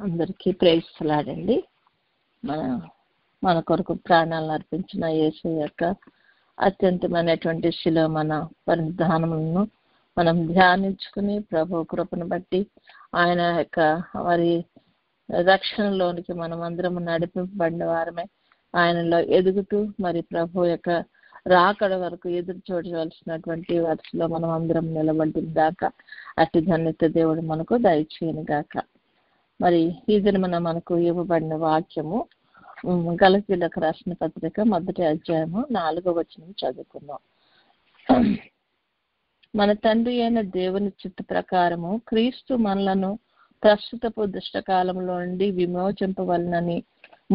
అందరికీ ప్రేమిస్తున్నాడండి. మన కొరకు ప్రాణాలను అర్పించిన యేసు యొక్క అత్యంతమైనటువంటి శిలువ మన పరిధానములను మనం ధ్యానించుకుని ప్రభు కృపను బట్టి ఆయన యొక్క వారి రక్షణలోనికి మనం అందరం నడిపింపబడిన వారమే ఆయనలో ఎదుగుతూ మరి ప్రభు యొక్క రాకడ వరకు ఎదురు చూడవలసినటువంటి వరుసలో మనం అందరం నిలబడిన దాకా అతి ధన్యత దేవుడు మనకు దయచేయను గాక. మరి ఈ దినమున మనకు ఇవ్వబడిన వాక్యము గలతీయులకు రాసిన పత్రిక 1వ అధ్యాయము 4వ వచనం చదువుకుందాం. మన తండ్రి అయిన దేవుని చిత్త ప్రకారము క్రీస్తు మనలను ప్రస్తుతపు దుష్టకాలంలో నుండి విమోచింపవలనని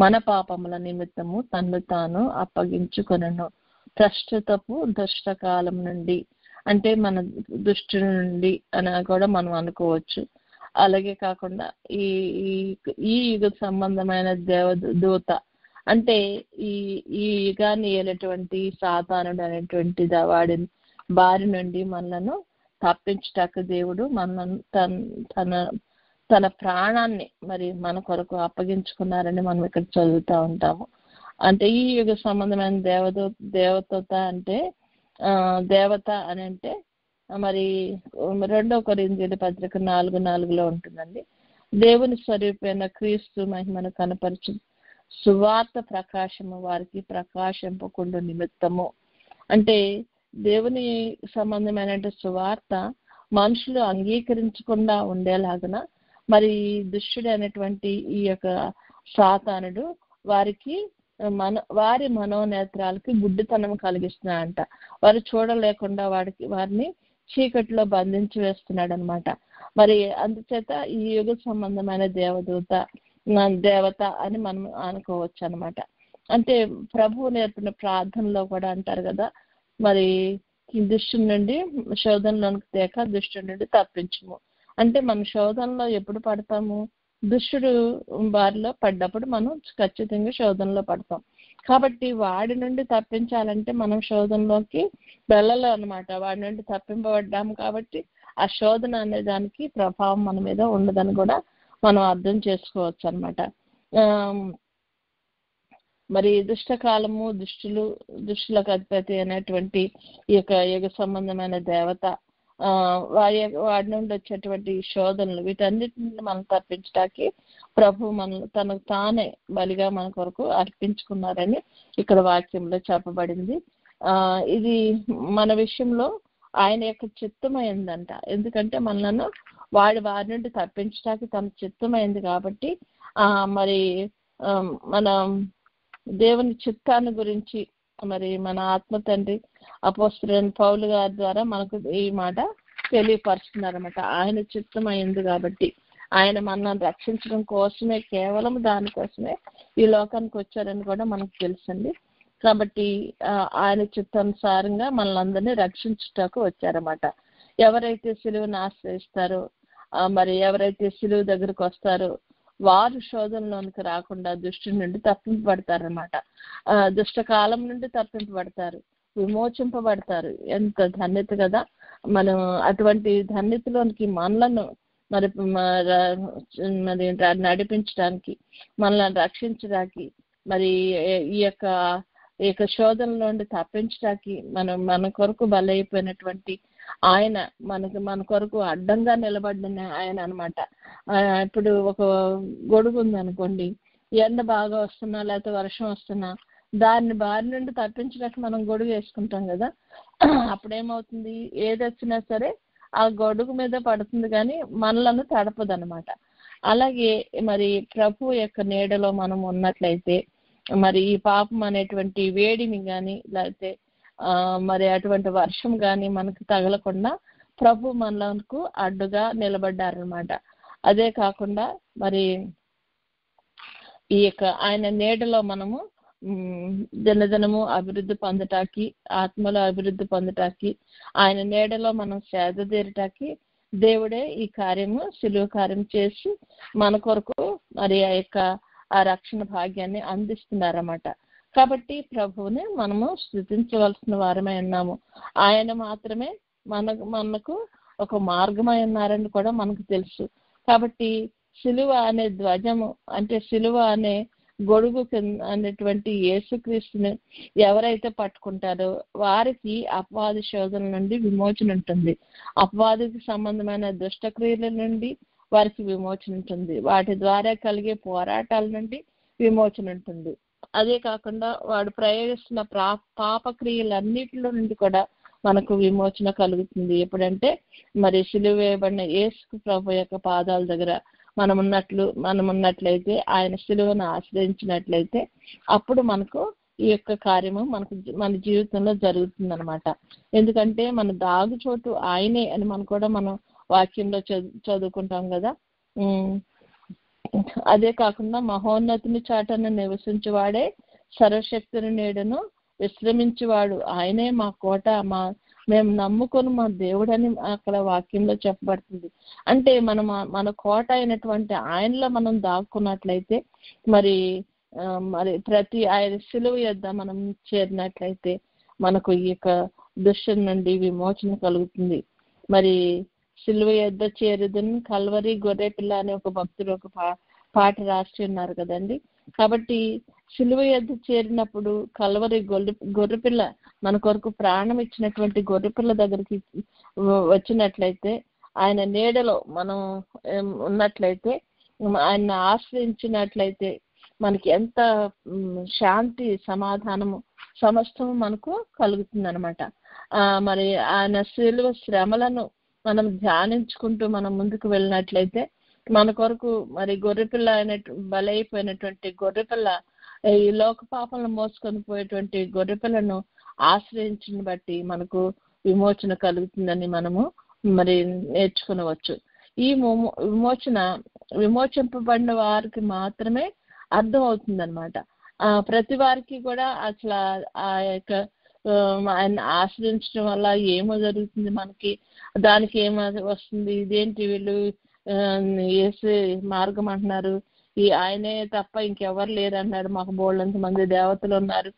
మన పాపముల నిమిత్తము తన్ను తాను అప్పగించుకొనెను. ప్రస్తుతపు దుష్టకాలం నుండి అంటే మన దుష్టు నుండి అని కూడా మనం అనుకోవచ్చు. అలాగే కాకుండా ఈ యుగ సంబంధమైన దేవదూత అంటే ఈ యుగాన్ని ఏలేటువంటి సాతానుడు అనేటువంటి వాడి బారి నుండి మనలను తప్పించటానికి దేవుడు మనను తన ప్రాణాన్ని మరి మన కొరకు అప్పగించుకున్నారని మనం ఇక్కడ చదువుతూ ఉంటాము. అంటే ఈ యుగ సంబంధమైన దేవత అంటే దేవత అని అంటే మరి 2 కొరింథీయుల పత్రిక 4:4 ఉంటుందండి. దేవుని స్వరూపమైన క్రీస్తు మహిమను కనపరచు సువార్త ప్రకాశము వారికి ప్రకాశింపకుండా నిమిత్తము. అంటే దేవుని సంబంధమైన సువార్త మనుషులు అంగీకరించకుండా ఉండేలాగన మరి దుష్టుడు అనేటువంటి ఈ యొక్క సాతానుడు వారి మనోనేత్రాలకి గుడ్డితనం కలిగిస్తున్నాడంట. వారు చూడలేకుండా వారిని చీకటిలో బంధించి వేస్తున్నాడు అనమాట. మరి అందుచేత ఈ యుగ సంబంధమైన దేవత అని మనం అనుకోవచ్చు అనమాట. అంటే ప్రభువు నేర్పిన ప్రార్థనలో కూడా అంటారు కదా, మరి దుష్టు నుండి శోధనలోనికి తేక దుష్టు నుండి తప్పించుము. అంటే మన శోధనలో ఎప్పుడు పడతాము? దుష్టుడు బారిలో పడ్డప్పుడు మనం ఖచ్చితంగా శోధనలో పడతాం. కాబట్టి వాడి నుండి తప్పించాలంటే మనం శోధనలోకి వెళ్ళాలి అనమాట. వాడి నుండి తప్పింపబడ్డాము కాబట్టి ఆ శోధన అనే దానికి ప్రభావం మన మీద ఉండదని కూడా మనం అర్థం చేసుకోవచ్చు అనమాట. మరి దుష్టకాలము దుష్టులకు అధిపతి అనేటువంటి ఈ యొక్క యుగ సంబంధమైన దేవత వాడి నుండి వచ్చేటువంటి శోధనలు వీటన్నిటిని మనం తప్పించడానికి ప్రభు తనకు తానే బలిగా మన కొరకు అర్పించుకున్నారని ఇక్కడ వాక్యంలో చెప్పబడింది. ఇది మన విషయంలో ఆయన యొక్క చిత్తమైందంట. ఎందుకంటే మనలను వారి నుండి తప్పించడానికి తన చిత్తమైంది కాబట్టి మరి మన దేవుని చిత్తాన్ని గురించి మరి మన ఆత్మ తండ్రి అపోస్తలుడైన పౌలు గారి ద్వారా మనకు ఈ మాట తెలియపరుస్తున్నారన్నమాట. ఆయన చిత్తమైంది కాబట్టి ఆయన మనల్ని రక్షించడం కోసమే, కేవలం దానికోసమే ఈ లోకానికి వచ్చారని కూడా మనకు తెలుసండి. కాబట్టి ఆయన చిత్తానుసారంగా మనల్ని అందరినీ రక్షించుటకు వచ్చారన్నమాట. ఎవరైతే సిలువను ఆశ్రయిస్తారో మరి ఎవరైతే సిలువ దగ్గరకు వస్తారో వారు శోధనలోనికి రాకుండా దుష్టు నుండి తప్పింపబడతారనమాట. దుష్టకాలం నుండి తప్పింపబడతారు, విమోచింపబడతారు. ఎంత ధన్యత కదా! మనం అటువంటి ధన్యతలోనికి మనలను మరి నడిపించడానికి, మనల్ని రక్షించడానికి, మరి ఈ యొక్క శోధనలో నుండి తప్పించడానికి మన కొరకు బలైపోయినటువంటి ఆయన మన కొరకు అడ్డంగా నిలబడిన ఆయన అనమాట. ఇప్పుడు ఒక గొడుగు ఉంది అనుకోండి, ఎండ బాగా వస్తున్నా లేకపోతే వర్షం వస్తున్నా దాన్ని బారి నుండి తప్పించడానికి మనం గొడుగు వేసుకుంటాం కదా. అప్పుడేమవుతుంది, ఏది వచ్చినా సరే ఆ గొడుగు మీద పడుతుంది కానీ మనలను తడపదు అనమాట. అలాగే మరి ప్రభు యొక్క నీడలో మనం ఉన్నట్లయితే మరి ఈ పాపం అనేటువంటి వేడిని కానీ లేకపోతే మరి అటువంటి వర్షం కానీ మనకు తగలకుండా ప్రభు మనకు అడ్డుగా నిలబడ్డారనమాట. అదే కాకుండా మరి ఈ యొక్క ఆయన నీడలో మనము దినదినము అభివృద్ధి పొందటానికి, ఆత్మలో అభివృద్ధి పొందటానికి, ఆయన నీడలో మనం సేద తీరటానికి దేవుడే ఈ కార్యము సిలువ కార్యం చేసి మన కొరకు మరి ఆ రక్షణ భాగ్యాన్ని అందిస్తున్నారన్నమాట. కాబట్టి ప్రభువుని మనము స్తుతించవలసిన వారమై ఉన్నాము. ఆయన మాత్రమే మనకు ఒక మార్గమై ఉన్నారని కూడా మనకు తెలుసు. కాబట్టి సిలువ అనే ధ్వజము అంటే సిలువ అనే గొడుగు అనేటువంటి యేసుక్రీస్తుని ఎవరైతే పట్టుకుంటారో వారికి అపవాది శోధన నుండి విమోచన ఉంటుంది. అపవాదికి సంబంధమైన దుష్టక్రియల నుండి వారికి విమోచన ఉంటుంది. వాటి ద్వారా కలిగే పోరాటాల నుండి విమోచన ఉంటుంది. అదే కాకుండా వాడు ప్రయోగిస్తున్న పాపక్రియలన్నిటిలో నుండి కూడా మనకు విమోచన కలుగుతుంది. ఎప్పుడంటే మరి సిలువ వేయబడిన యేసు ప్రభు యొక్క పాదాల దగ్గర మనం ఉన్నట్లయితే, ఆయన సిలువను ఆశ్రయించినట్లయితే అప్పుడు మనకు ఈ యొక్క కార్యము మన జీవితంలో జరుగుతుంది అనమాట. ఎందుకంటే మన దాగుచోటు ఆయనే అని మనం వాక్యంలో చదువుకుంటాం కదా. అదే కాకుండా మహోన్నతుని చాటను నివసించేవాడే సర్వశక్తిని నీడను విశ్రమించేవాడు, ఆయనే మా కోట, మేము నమ్ముకొని మా దేవుడని అక్కడ వాక్యంలో చెప్పబడుతుంది. అంటే మన కోట అయినటువంటి ఆయనలో మనం దాక్కున్నట్లయితే మరి ప్రతి ఆయన సిలువ యొద్ద మనం చేరినట్లయితే మనకు ఈ యొక్క దుష్టుల నుండి విమోచన కలుగుతుంది. మరి సిలువ యొద్ద చేరుదని కల్వరి గొర్రె పిల్ల అనే ఒక భక్తుడు ఒక పాట రాసి ఉన్నారు కదండి. కాబట్టి సిలువ యొద్ద చేరినప్పుడు కల్వరి గొర్రెపిల్ల మన కొరకు ప్రాణం ఇచ్చినటువంటి గొర్రెపిల్ల దగ్గరికి వచ్చినట్లయితే, ఆయన నీడలో మనం ఉన్నట్లయితే, ఆయన ఆశ్రయించినట్లయితే మనకి ఎంత శాంతి సమాధానము సమస్తము మనకు కలుగుతుంది అనమాట. మరి ఆయన సిలువ శ్రమలను మనం ధ్యానించుకుంటూ మనం ముందుకు వెళ్ళినట్లయితే మన కొరకు మరి గొర్రెపిల్ల బలైపోయినటువంటి గొర్రెపిల్ల, ఈ లోక పాపలను మోసుకొని పోయేటువంటి గొర్రెపిల్లను ఆశ్రయించిన బట్టి మనకు విమోచన కలుగుతుందని మనము మరి నేర్చుకునవచ్చు. ఈ విమోచింపబడిన వారికి మాత్రమే అర్థం అవుతుంది అనమాట. ప్రతి వారికి కూడా అసలు ఆ యొక్క ఆయన ఆశ్రయించడం వల్ల ఏమో జరుగుతుంది, మనకి దానికి ఏమో వస్తుంది, ఇదేంటి వీళ్ళు యేసు మార్గం అంటున్నారు, ఈ ఆయనే తప్ప ఇంకెవరు లేరు అన్నాడు, మాకు బోళ్ళంత మంది దేవతలు ఉన్నారు,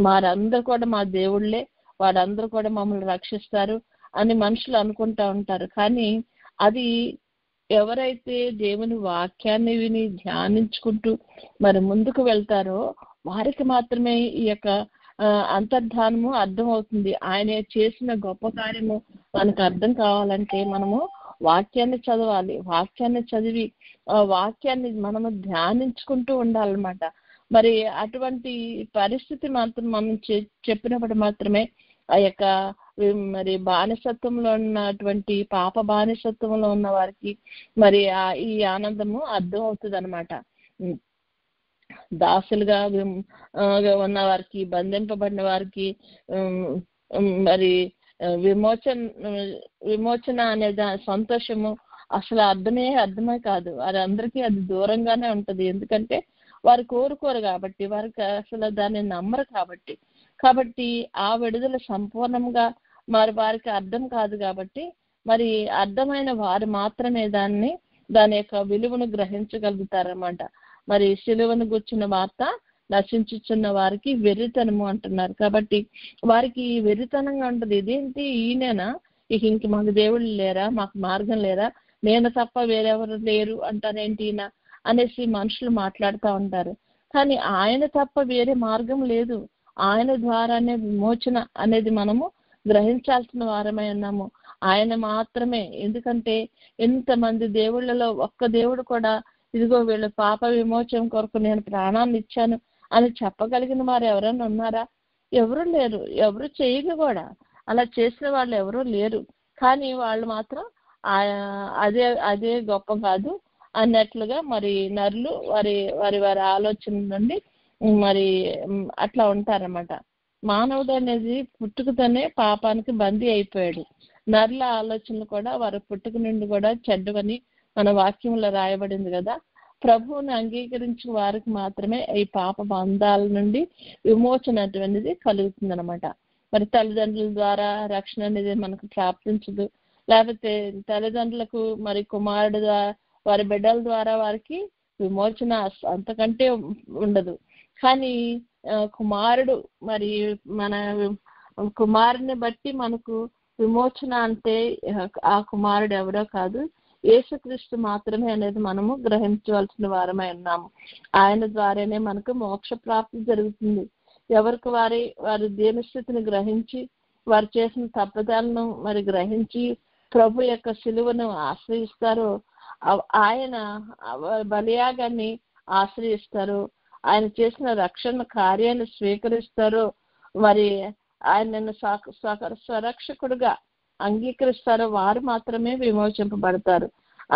వారందరూ కూడా మా దేవుళ్ళే, వారందరూ కూడా మమ్మల్ని రక్షిస్తారు అని మనుషులు అనుకుంటా ఉంటారు. కానీ అది ఎవరైతే దేవుని వాక్యాన్ని విని ధ్యానించుకుంటూ మరి ముందుకు వెళ్తారో వారికి మాత్రమే ఈ యొక్క అంతర్ధానము అర్థం అవుతుంది. ఆయన చేసిన గొప్ప కార్యము మనకు అర్థం కావాలంటే మనము వాక్యాన్ని చదవాలి. వాక్యాన్ని చదివి వాక్యాన్ని మనము ధ్యానించుకుంటూ ఉండాలన్నమాట. మరి అటువంటి పరిస్థితి మాత్రం మనం చెప్పినప్పుడు మాత్రమే ఆ యొక్క మరి బానిసత్వంలో ఉన్నటువంటి పాప బానిసత్వంలో ఉన్న వారికి మరి ఈ ఆనందము అర్థం అవుతుంది అనమాట. దాసులుగా ఉన్న వారికి, బంధింపబడిన వారికి మరి విమోచన అనే సంతోషము అసలు అర్థమే కాదు. వారందరికీ అది దూరంగానే ఉంటుంది. ఎందుకంటే వారు కోరుకోరు కాబట్టి, వారికి అసలు దాన్ని నమ్మరు కాబట్టి ఆ విడుదల సంపూర్ణంగా మరి వారికి అర్థం కాదు. కాబట్టి మరి అర్థమైన వారు మాత్రమే దాని యొక్క విలువను గ్రహించగలుగుతారన్నమాట. మరి సిలువను గుర్చిన వార్త నశించుచున్న వారికి వెర్రితనము అంటున్నారు. కాబట్టి వారికి వెర్రితనంగా ఉంటుంది. ఇదేంటి, ఈయనేనా, ఇంక మాకు దేవుళ్ళు లేరా, మాకు మార్గం లేరా, నేను తప్ప వేరెవరు లేరు అంటారేంటి ఈయన అనేసి మనుషులు మాట్లాడుతూ ఉంటారు. కానీ ఆయన తప్ప వేరే మార్గం లేదు. ఆయన ద్వారానే విమోచన అనేది మనము గ్రహించాల్సిన వారమై ఉన్నాము. ఆయన మాత్రమే. ఎందుకంటే ఎంతమంది దేవుళ్ళలో ఒక్క దేవుడు కూడా ఇదిగో వీళ్ళ పాప విమోచన కొరకు నేను ప్రాణాన్ని ఇచ్చాను అని చెప్పగలిగిన వారు ఎవరైనా ఉన్నారా? ఎవరు లేరు. ఎవరు చేయరు కూడా. అలా చేసిన వాళ్ళు ఎవరూ లేరు. కానీ వాళ్ళు మాత్రం అదే గొప్ప కాదు అన్నట్లుగా మరి నరులు వారి ఆలోచన నుండి మరి అట్లా ఉంటారన్నమాట. మానవుడు అనేది పుట్టుకతోనే పాపానికి బందీ అయిపోయాడు. నరుల ఆలోచనలు కూడా వారి పుట్టుక నుండి కూడా చెడ్డవని మన వాక్యంలో రాయబడింది కదా. ప్రభువుని అంగీకరించి వారికి మాత్రమే ఈ పాప బంధాల నుండి విమోచన అనేది కలుగుతుంది అనమాట. మరి తల్లిదండ్రుల ద్వారా రక్షణ అనేది మనకు ప్రాప్తించదు. లేకపోతే తల్లిదండ్రులకు మరి కుమారుడు వారి బిడ్డల ద్వారా వారికి విమోచన అంతకంటే ఉండదు. కానీ కుమారుడు మరి మన కుమారుని బట్టి మనకు విమోచన అంటే ఆ కుమారుడు ఎవరో కాదు, యేసుక్రీస్తు మాత్రమే అనేది మనము గ్రహించవలసిన వారమై ఉన్నాము. ఆయన ద్వారానే మనకు మోక్ష ప్రాప్తి జరుగుతుంది. ఎవరికి వారి దీనస్థితిని గ్రహించి వారు చేసిన తప్పిదాలను మరి గ్రహించి ప్రభు యొక్క సిలువను ఆశ్రయిస్తారో, ఆయన బలియాగాన్ని ఆశ్రయిస్తారో, ఆయన చేసిన రక్షణ కార్యాన్ని స్వీకరిస్తారో, మరి ఆయనను స్వరక్షకుడుగా అంగీకరిస్తారో వారు మాత్రమే విమోచింపబడతారు.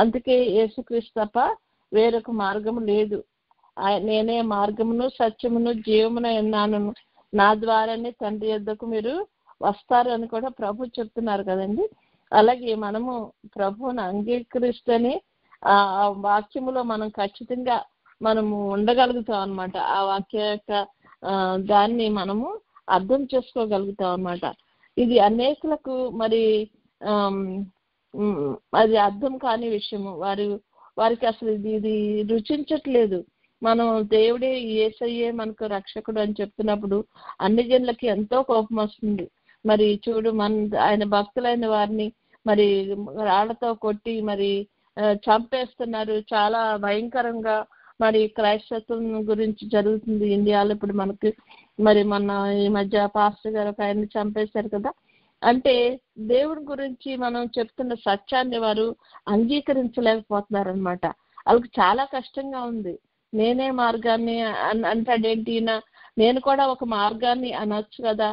అందుకే యేసుక్రీస్తు తప్ప వేరొక మార్గము లేదు. నేనే మార్గమును సత్యమును జీవమును ఉన్నాను, నా ద్వారానే తండ్రి యొద్దకు మీరు వస్తారు అని కూడా ప్రభు చెప్తున్నారు కదండి. అలాగే మనము ప్రభువును అంగీకరిస్తేనే ఆ వాక్యములో మనం ఖచ్చితంగా మనము ఉండగలుగుతాం అన్నమాట. ఆ వాక్య యొక్క దాన్ని మనము అర్థం చేసుకోగలుగుతాం అన్నమాట. ఇది అనేకులకు మరి అది అర్థం కాని విషయము. వారికి అసలు ఇది రుచించట్లేదు. మనం దేవుడే యేసయ్యే మనకు రక్షకుడు అని చెప్తున్నప్పుడు అన్ని జనులకి ఎంతో కోపం వస్తుంది. మరి చూడు, ఆయన భక్తులైన వారిని మరి రాళ్లతో కొట్టి మరి చంపేస్తున్నారు. చాలా భయంకరంగా మరి క్రైస్తత్వం గురించి జరుగుతుంది ఇండియాలో. ఇప్పుడు మనకి మరి మొన్న ఈ మధ్య పాస్టర్ గారు ఒక ఆయన్ని చంపేశారు కదా. అంటే దేవుడి గురించి మనం చెప్తున్న సత్యాన్ని వారు అంగీకరించలేకపోతున్నారు అనమాట. వాళ్ళకి చాలా కష్టంగా ఉంది. నేనే మార్గాన్ని అంటాడేంటి, నేను కూడా ఒక మార్గాన్ని అనొచ్చు కదా,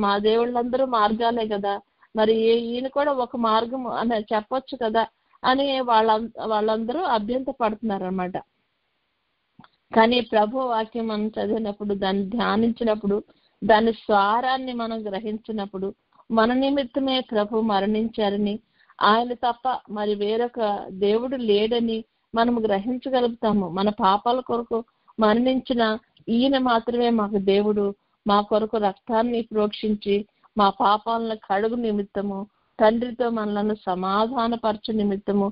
మా దేవుళ్ళందరూ మార్గాలే కదా, మరి ఈయన కూడా ఒక మార్గం అని చెప్పొచ్చు కదా అని వాళ్ళందరూ అభ్యంత పడుతున్నారు అనమాట. కానీ ప్రభు వాక్యం మనం చదివినప్పుడు, దాన్ని ధ్యానించినప్పుడు, దాని స్వారాన్ని మనం గ్రహించినప్పుడు మన నిమిత్తమే ప్రభు మరణించారని, ఆయన తప్ప మరి వేరొక దేవుడు లేడని మనము గ్రహించగలుగుతాము. మన పాపాల కొరకు మరణించిన ఈయన మాత్రమే మాకు దేవుడు. మా కొరకు రక్తాన్ని ప్రోక్షించి మా పాపాలను కడుగు నిమిత్తము, తండ్రితో మనలను సమాధానపరచు నిమిత్తము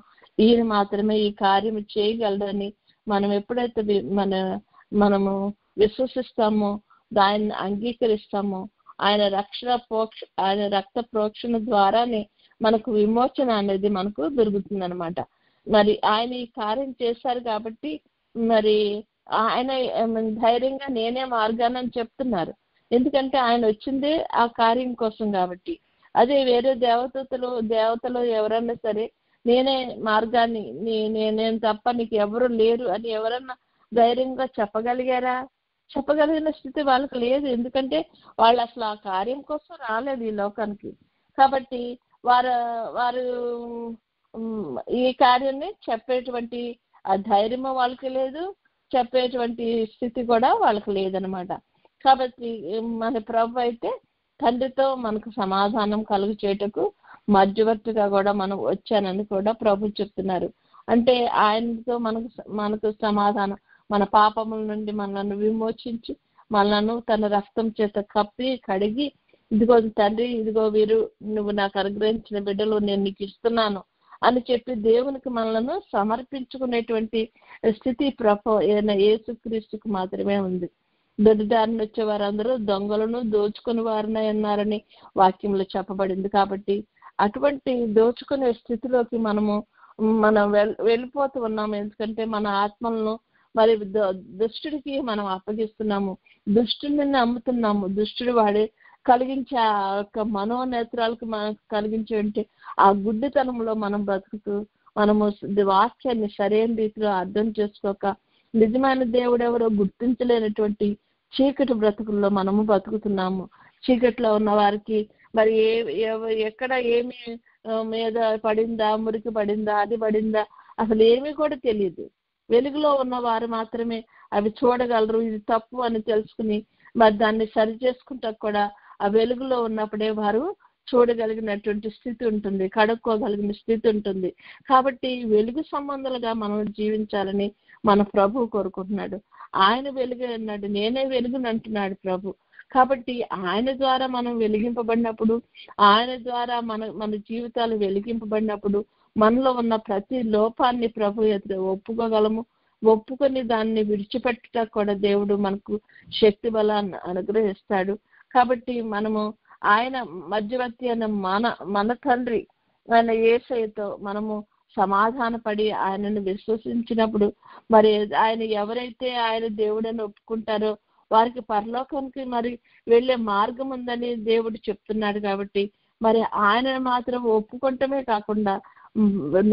ఈయన మాత్రమే ఈ కార్యము చేయగలడని మనం ఎప్పుడైతే మనము విశ్వసిస్తామో, దాన్ని అంగీకరిస్తామో, ఆయన రక్త ప్రోక్షణ ద్వారానే మనకు విమోచన అనేది మనకు దొరుకుతుంది అనమాట. మరి ఆయన ఈ కార్యం చేశారు కాబట్టి మరి ఆయన ధైర్యంగా నేనే మార్గాన్ని చెప్తున్నారు. ఎందుకంటే ఆయన వచ్చిందే ఆ కార్యం కోసం కాబట్టి. అదే వేరే దేవతలు ఎవరన్నా సరే నేనే మార్గాన్ని, నేను తప్ప నీకు ఎవరు లేరు అని ఎవరన్నా ధైర్యంగా చెప్పగలిగారా? చెప్పగలిగిన స్థితి వాళ్ళకి లేదు. ఎందుకంటే వాళ్ళు అసలు ఆ కార్యం కోసం రాలేదు ఈ లోకానికి. కాబట్టి వారు ఈ కార్యాన్ని చెప్పేటువంటి ఆ ధైర్యం వాళ్ళకి లేదు, చెప్పేటువంటి స్థితి కూడా వాళ్ళకి లేదనమాట. కాబట్టి మన ప్రభు అయితే తండ్రితో మనకు సమాధానం కలుగు చేయటకు మధ్యవర్తిగా కూడా మనం వచ్చానని కూడా ప్రభు చెప్తున్నారు. అంటే ఆయనతో మనకు సమాధానం, మన పాపముల నుండి మనల్ని విమోచించి మనలను తన రక్తం చేత కప్పి కడిగి, ఇదిగో తండ్రి, ఇదిగో వీరు నువ్వు నాకు అనుగ్రహించిన బిడ్డలు నేను నీకు ఇస్తున్నాను అని చెప్పి దేవునికి మనలను సమర్పించుకునేటువంటి స్థితి యేసుక్రీస్తుకు మాత్రమే ఉంది. దొడ్డిదారిని వచ్చే వారందరూ దొంగలను దోచుకుని వారినే ఉన్నారని వాక్యంలో చెప్పబడింది. కాబట్టి అటువంటి దోచుకునే స్థితిలోకి మనం వెళ్ళిపోతూ ఉన్నాము. ఎందుకంటే మన ఆత్మలను మరి దుష్టుడికి మనం అప్పగిస్తున్నాము, దుష్టుడిని నమ్ముతున్నాము. దుష్టుడు వాడే కలిగించే ఆ యొక్క మనోనేత్రాలకు మనకు కలిగించే ఆ గుడ్డితనంలో మనం బ్రతుకుతూ మనము వాక్యాన్ని సరైన రీతిలో అర్థం చేసుకోక నిజమైన దేవుడు ఎవరో గుర్తించలేనటువంటి చీకటి బ్రతుకుల్లో మనము బ్రతుకుతున్నాము. చీకట్లో ఉన్న వారికి మరి ఎక్కడ ఏమి మీద పడిందా, మురికి పడిందా, అది పడిందా, అసలు ఏమీ కూడా తెలియదు. వెలుగులో ఉన్న వారు మాత్రమే అవి చూడగలరు. ఇది తప్పు అని తెలుసుకుని మరి దాన్ని సరి చేసుకుంటా కూడా ఆ వెలుగులో ఉన్నప్పుడే వారు చూడగలిగినటువంటి స్థితి ఉంటుంది, కడుక్కోగలిగిన స్థితి ఉంటుంది. కాబట్టి వెలుగు సంబంధాలుగా మనం జీవించాలని మన ప్రభు కోరుకుంటున్నాడు. ఆయన వెలుగు అన్నాడు, నేనే వెలుగుని అంటున్నాడు ప్రభు. కాబట్టి ఆయన ద్వారా మనం వెలిగింపబడినప్పుడు, ఆయన ద్వారా మన జీవితాలు వెలిగింపబడినప్పుడు మనలో ఉన్న ప్రతి లోపాన్ని ప్రభు ఎదుట ఒప్పుకోగలము. ఒప్పుకొని దాన్ని విడిచిపెట్టుట కూడా దేవుడు మనకు శక్తి బలాన్ని అనుగ్రహిస్తాడు. కాబట్టి మనము ఆయన మధ్యవర్తి అనే మన తండ్రి ఆయన యేసయ్యతో మనము సమాధానపడి ఆయనను విశ్వసించినప్పుడు మరి ఆయన ఎవరైతే ఆయన దేవుడని ఒప్పుకుంటారో వారికి పరలోకానికి మరి వెళ్ళే మార్గం ఉందని దేవుడు చెప్తున్నాడు. కాబట్టి మరి ఆయనను మాత్రం ఒప్పుకుంటమే కాకుండా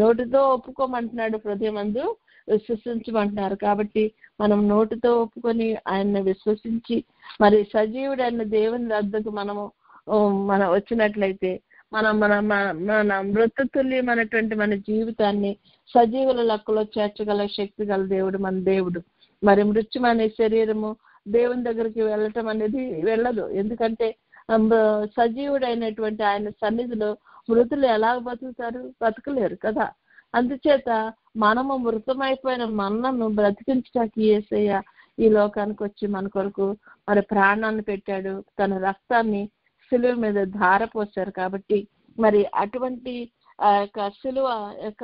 నోటితో ఒప్పుకోమంటున్నాడు, హృదయమందు విశ్వసించమంటున్నారు. కాబట్టి మనం నోటితో ఒప్పుకొని ఆయన్ని విశ్వసించి మరి సజీవుడైన దేవుని వద్దకు మనం వచ్చినట్లయితే మన మృతతుల్యమైనటువంటి మన జీవితాన్ని సజీవుల లెక్కలో చేర్చగల శక్తి గల దేవుడు మన దేవుడు. మరి మృత్యుమనే శరీరము దేవుని దగ్గరికి వెళ్ళటం అనేది వెళ్ళదు. ఎందుకంటే సజీవుడైనటువంటి ఆయన సన్నిధిలో మృతులు ఎలా బతుకలేరు కదా. అందుచేత మనము మృతమైపోయిన మనను బ్రతికించడానికి యేసయ్య ఈ లోకానికి వచ్చి మన కొరకు మరి ప్రాణాన్ని పెట్టాడు, తన రక్తాన్ని సిలువ మీద ధారపోశారు. కాబట్టి మరి అటువంటి ఆ యొక్క సిలువ యొక్క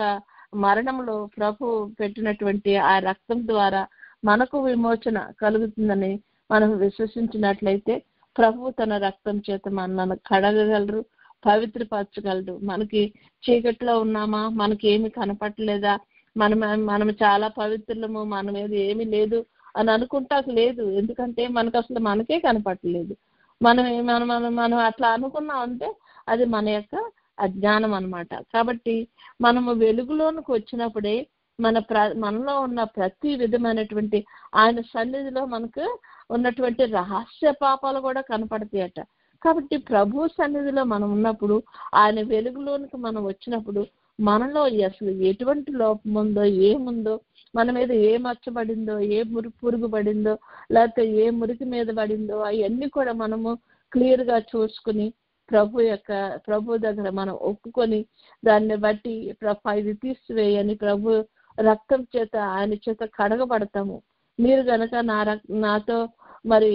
మరణంలో ప్రభు పెట్టినటువంటి ఆ రక్తం ద్వారా మనకు విమోచన కలుగుతుందని మనం విశ్వసించినట్లయితే ప్రభు తన రక్తం చేత మనల్ని కడగగలరు, పవిత్రపరచగలరు. మనకి చీకట్లో ఉన్నామా, మనకి ఏమి కనపట్టలేదా, మనం చాలా పవిత్రులము, మన మీద ఏమీ లేదు అని అనుకుంటాకు లేదు. ఎందుకంటే మనకు అసలు మనకే కనపట్టలేదు. మనం అట్లా అనుకున్నామంటే అది మన యొక్క అజ్ఞానం అన్నమాట. కాబట్టి మనము వెలుగులోనికి వచ్చినప్పుడే మనలో ఉన్న ప్రతి విధమైనటువంటి ఆయన సన్నిధిలో మనకు ఉన్నటువంటి రహస్య పాపాలు కూడా కనపడతాయట. కాబట్టి ప్రభు సన్నిధిలో మనం ఉన్నప్పుడు ఆయన వెలుగులోనికి మనం వచ్చినప్పుడు మనలో అసలు ఎటువంటి లోపం ఉందో, ఏముందో, మన మీద ఏ మచ్చబడిందో, ఏ పురుగు పడిందో, లేకపోతే ఏ మురికి మీద పడిందో అవన్నీ కూడా మనము క్లియర్గా చూసుకుని ప్రభు దగ్గర మనం ఒప్పుకొని దాన్ని బట్టి ఇది తీసివేయని ప్రభు రక్తం చేత ఆయన చేత కడగబడతాము. మీరు గనక నాతో మరి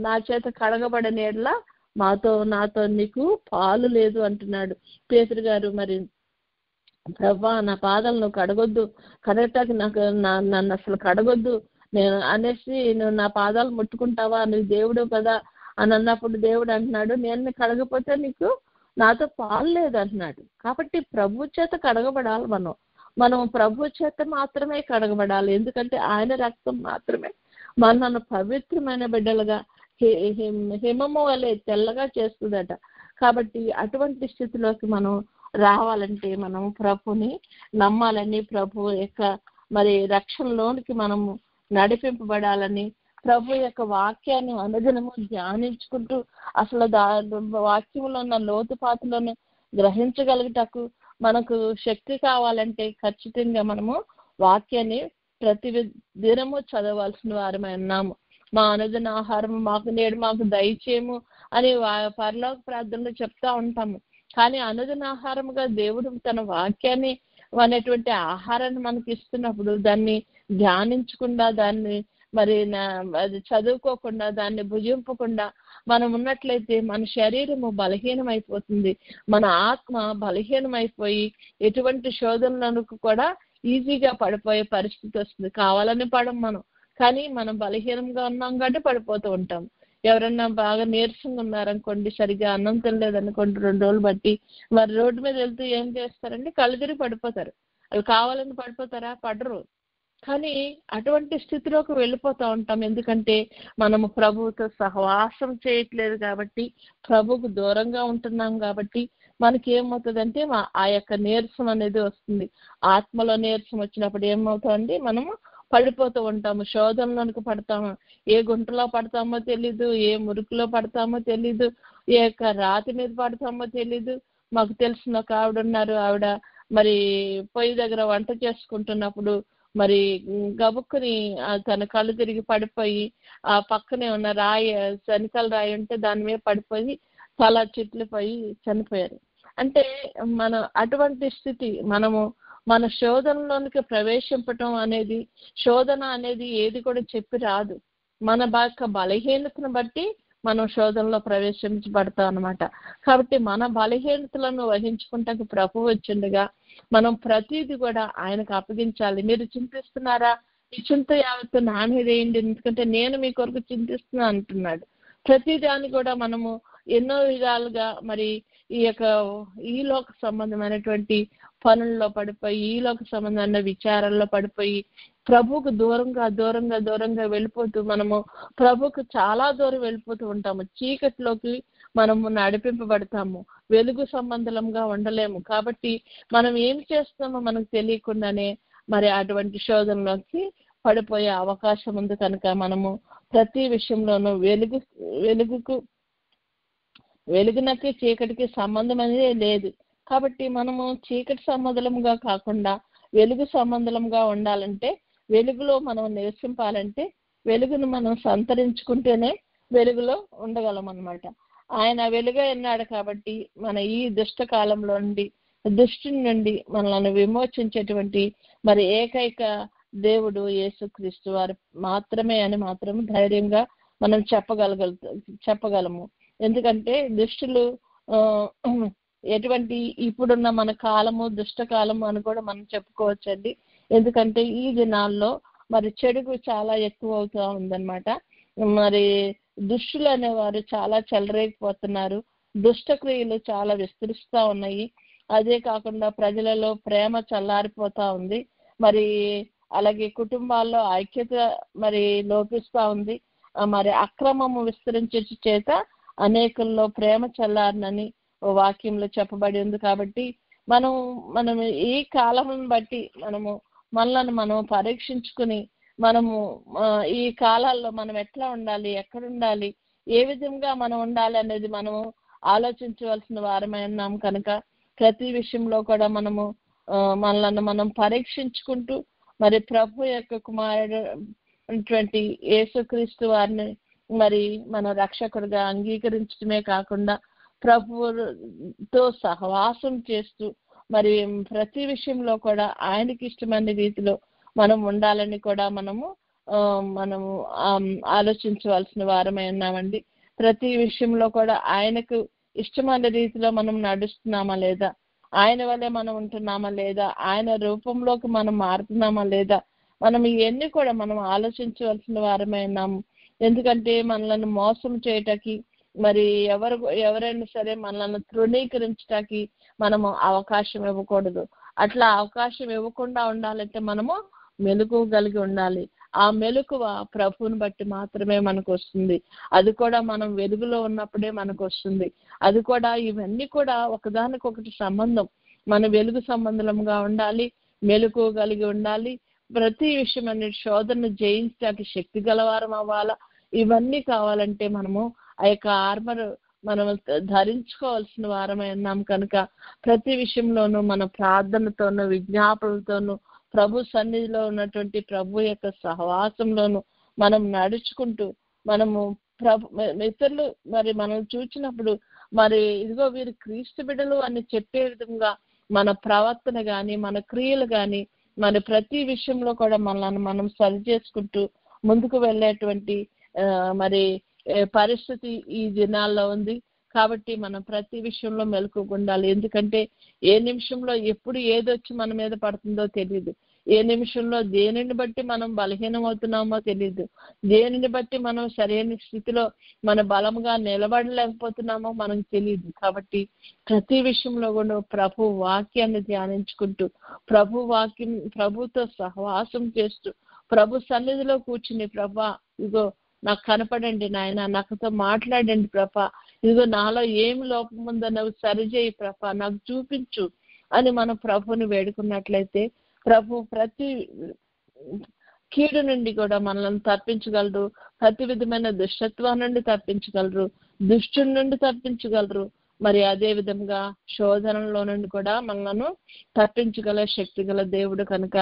నా చేత కడగబడని ఎడలా నాతో నీకు పాలు లేదు అంటున్నాడు పేతురు గారు. మరి ప్రభా నా పాదాలు నువ్వు కడగొద్దు, కడగటానికి నన్ను అసలు కడగొద్దు నేను అనేసి నువ్వు నా పాదాలు ముట్టుకుంటావా, నువ్వు దేవుడు కదా అని అన్నప్పుడు దేవుడు అంటున్నాడు, నేను కడగపోతే నీకు నాతో పాలు లేదు అంటున్నాడు. కాబట్టి ప్రభు చేత కడగబడాలి. మనం ప్రభు చేత మాత్రమే కడగబడాలి. ఎందుకంటే ఆయన రక్తం మాత్రమే మనల్ని పవిత్రమైన బిడ్డలుగా హిమము వలె తెల్లగా చేస్తుందట. కాబట్టి అటువంటి స్థితిలోకి మనం రావాలంటే మనం ప్రభుని నమ్మాలని, ప్రభు యొక్క మరి రక్షణలోనికి మనము నడిపింపబడాలని, ప్రభు యొక్క వాక్యాన్ని అనుదినము ధ్యానించుకుంటూ అసలు వాక్యంలో ఉన్న లోతుపాతులను గ్రహించగలుగుటకు మనకు శక్తి కావాలంటే ఖచ్చితంగా మనము వాక్యాన్ని ప్రతి దినము చదవాల్సిన వారమై ఉన్నాము. మా అనుదిన ఆహారం మాకు దయచేయము అని పరలోక ప్రార్థనలో చెప్తా ఉంటాము. కానీ అనుదిన ఆహారముగా దేవుడు తన వాక్యాన్ని అనేటువంటి ఆహారాన్ని మనకి ఇస్తున్నప్పుడు దాన్ని ధ్యానించకుండా, దాన్ని మరి అది చదువుకోకుండా, దాన్ని భుజింపకుండా మనం ఉన్నట్లయితే మన శరీరము బలహీనమైపోతుంది, మన ఆత్మ బలహీనమైపోయి ఎటువంటి శోధనలకు కూడా ఈజీగా పడిపోయే పరిస్థితి వస్తుంది. కావాలని పడం కానీ మనం బలహీనంగా ఉన్నాం కాబట్టి పడిపోతూ ఉంటాం. ఎవరన్నా బాగా నీరసంగా ఉన్నారనుకోండి, సరిగ్గా అన్నం తినలేదనుకోండి 2 రోజులు బట్టి, మరి రోడ్డు మీద వెళ్తూ ఏం చేస్తారండి, కళ్ళు తిరిగి పడిపోతారు. అవి కావాలని పడిపోతారా? పడరు. కానీ అటువంటి స్థితిలోకి వెళ్ళిపోతూ ఉంటాం. ఎందుకంటే మనము ప్రభువుతో సహవాసం చేయట్లేదు కాబట్టి, ప్రభువుకు దూరంగా ఉంటున్నాం కాబట్టి మనకి ఏమవుతుందంటే ఆ యొక్క నీరసం అనేది వస్తుంది. ఆత్మలో నీరసం వచ్చినప్పుడు ఏమవుతుందండి, మనము పడిపోతూ ఉంటాము, శోధనలోనికి పడతాము. ఏ గుంటలో పడతామో తెలీదు, ఏ మురికిలో పడతామో తెలీదు, ఏ యొక్క రాతి మీద పడతామో తెలీదు. మాకు తెలిసిన ఒక ఆవిడ ఉన్నారు. ఆవిడ మరి పొయ్యి దగ్గర వంట చేసుకుంటున్నప్పుడు మరి గబుక్కుని తన కళ్ళు తిరిగి పడిపోయి ఆ పక్కనే ఉన్న శనికల రాయి ఉంటే దాని మీద పడిపోయి తల చిట్లిపోయి చనిపోయారు. అంటే అటువంటి స్థితి మన శోధనలోనికి ప్రవేశింపటం అనేది, శోధన అనేది ఏది కూడా చెప్పి రాదు. మన బలహీనతను బట్టి మనం శోధనలో ప్రవేశించబడతాం అన్నమాట. కాబట్టి మన బలహీనతలను వహించుకుంటానికి ప్రభు వచ్చిండగా మనం ప్రతిదీ కూడా ఆయనకు అప్పగించాలి. మీరు చింతిస్తున్నారా, ఈ చింత యావత్తు నా మీద వేయండి, ఎందుకంటే నేను మీ కొరకు చింతిస్తున్నా అంటున్నాడు. ప్రతిదాన్ని కూడా మనము ఎన్నో విధాలుగా మరి ఈ లోక సంబంధమైనటువంటి పనుల్లో పడిపోయి ఈలోక సంబంధమైన విచారాల్లో పడిపోయి ప్రభువుకు దూరంగా వెళ్ళిపోతూ మనము ప్రభువుకు చాలా దూరం వెళ్ళిపోతూ ఉంటాము. చీకటిలోకి మనము నడిపింపబడతాము. వెలుగు సంబంధంగా ఉండలేము. కాబట్టి మనం ఏం చేస్తామో మనకు తెలియకుండానే మరి అటువంటి శోధనలోకి పడిపోయే అవకాశం ఉంది. కనుక మనము ప్రతి విషయంలోనూ వెలుగునకి చీకటికి సంబంధం అనేది లేదు. కాబట్టి మనము చీకటి సంబంధంగా కాకుండా వెలుగు సంబంధంగా ఉండాలంటే, వెలుగులో మనం నివసింపాలంటే, వెలుగును మనం సంతరించుకుంటేనే వెలుగులో ఉండగలం అన్నమాట. ఆయన వెలుగే ఉన్నాడు. కాబట్టి మన ఈ దుష్ట కాలంలో నుండి, దుష్టుని నుండి మనల్ని విమోచించేటువంటి మరి ఏకైక దేవుడు యేసుక్రీస్తు వారు మాత్రమే అని మాత్రం ధైర్యంగా మనం చెప్పగలము. ఎందుకంటే దుష్టులు ఎటువంటి ఇప్పుడున్న మన కాలము దుష్టకాలము అని కూడా మనం చెప్పుకోవచ్చండి. ఎందుకంటే ఈ దినాల్లో మరి చెడుగు చాలా ఎక్కువ అవుతా ఉందన్నమాట. మరి దుష్టులు అనేవారు చాలా చెలరేగిపోతున్నారు. దుష్ట క్రియలు చాలా విస్తరిస్తూ ఉన్నాయి. అదే కాకుండా ప్రజలలో ప్రేమ చల్లారిపోతా ఉంది. మరి అలాగే కుటుంబాల్లో ఐక్యత మరి లోపిస్తూ ఉంది. మరి అక్రమము విస్తరించే చేత అనేకుల్లో ప్రేమ చల్లారనని వాక్యంలో చెప్పబడి ఉంది. కాబట్టి మనం ఈ కాలం బట్టి మనల్ని మనం పరీక్షించుకుని మనము ఈ కాలాల్లో మనం ఎట్లా ఉండాలి, ఎక్కడ ఉండాలి, ఏ విధంగా మనం ఉండాలి అనేది మనము ఆలోచించవలసిన వారమై ఉన్నాం. కనుక ప్రతి విషయంలో కూడా మనల్ని మనం పరీక్షించుకుంటూ మరి ప్రభు యొక్క కుమారుడు యేసుక్రీస్తు వారిని మరి మన రక్షకుడిగా అంగీకరించడమే కాకుండా ప్రభువుతో సహవాసం చేస్తూ మరి ప్రతి విషయంలో కూడా ఆయనకి ఇష్టమైన రీతిలో మనం ఉండాలని కూడా మనము ఆలోచించవలసిన వారమై ఉన్నామండి. ప్రతి విషయంలో కూడా ఆయనకు ఇష్టమైన రీతిలో మనం నడుస్తున్నామా లేదా, ఆయన వల్లే మనం ఉంటున్నామా లేదా, ఆయన రూపంలోకి మనం మారుతున్నామా లేదా, మనం ఇవన్నీ కూడా మనం ఆలోచించవలసిన వారమై ఉన్నాము. ఎందుకంటే మనల్ని మోసం చేయటానికి మరి ఎవరైనా సరే మనల్ని తృణీకరించటానికి మనము అవకాశం ఇవ్వకూడదు. అట్లా అవకాశం ఇవ్వకుండా ఉండాలంటే మనము మెలకువ కలిగి ఉండాలి. ఆ మెలకువ ప్రభువుని బట్టి మాత్రమే మనకు వస్తుంది. అది కూడా మనం వెలుగులో ఉన్నప్పుడే మనకు వస్తుంది. అది కూడా ఇవన్నీ కూడా ఒకదానికొకటి సంబంధం. మన వెలుగు సంబంధంగా ఉండాలి, మెలకువ కలిగి ఉండాలి. ప్రతి విషయం అనే శోధనను జయించడానికి శక్తి గలవారం అవ్వాలా. ఇవన్నీ కావాలంటే మనము ఆ యొక్క ఆర్మర్ మనం ధరించుకోవాల్సిన వారమై ఉన్నాం. కనుక ప్రతి విషయంలోనూ మన ప్రార్థనతోనూ విజ్ఞాపనలతోనూ ప్రభు సన్నిధిలో ఉన్నటువంటి ప్రభు యొక్క సహవాసంలోనూ మనం నడుచుకుంటూ మనము ఇతరులు మరి మనం చూచినప్పుడు మరి ఇదిగో వీరు క్రీస్తు బిడ్డలు అని చెప్పే విధంగా మన ప్రవర్తన కానీ మన క్రియలు కానీ మరి ప్రతి విషయంలో కూడా మనల్ని మనం సరి చేసుకుంటూ ముందుకు వెళ్ళేటువంటి మరి పరిస్థితి ఈ దినాల్లో ఉంది. కాబట్టి మనం ప్రతి విషయంలో మెలకువగా ఉండాలి. ఎందుకంటే ఏ నిమిషంలో ఎప్పుడు ఏదొచ్చి మన మీద పడుతుందో తెలియదు. ఏ నిమిషంలో దేనిని బట్టి మనం బలహీనం అవుతున్నామో తెలియదు. దేనిని బట్టి మనం సరైన స్థితిలో మన బలంగా నిలబడలేకపోతున్నామో మనకు తెలియదు. కాబట్టి ప్రతి విషయంలో కూడా ప్రభు వాక్యాన్ని ధ్యానించుకుంటూ ప్రభుతో సహవాసం చేస్తూ ప్రభు సన్నిధిలో కూర్చుని ప్రభా ఇగో నాకు కనపడండి నాయన, నాకుతో మాట్లాడండి ప్రభా, ఇదిగో నాలో ఏమి లోపం ఉందో నువ్వు సరిచేయి ప్రభా, నాకు చూపించు అని మనం ప్రభుని వేడుకున్నట్లయితే ప్రభు ప్రతి కీడు నుండి కూడా మనల్ని తప్పించగలరు. ప్రతి విధమైన దుష్టత్వం నుండి తప్పించగలరు, దుష్టుడి నుండి తప్పించగలరు. మరి అదే విధంగా శోధనలో నుండి కూడా మనలను తప్పించగల శక్తి గల దేవుడు. కనుక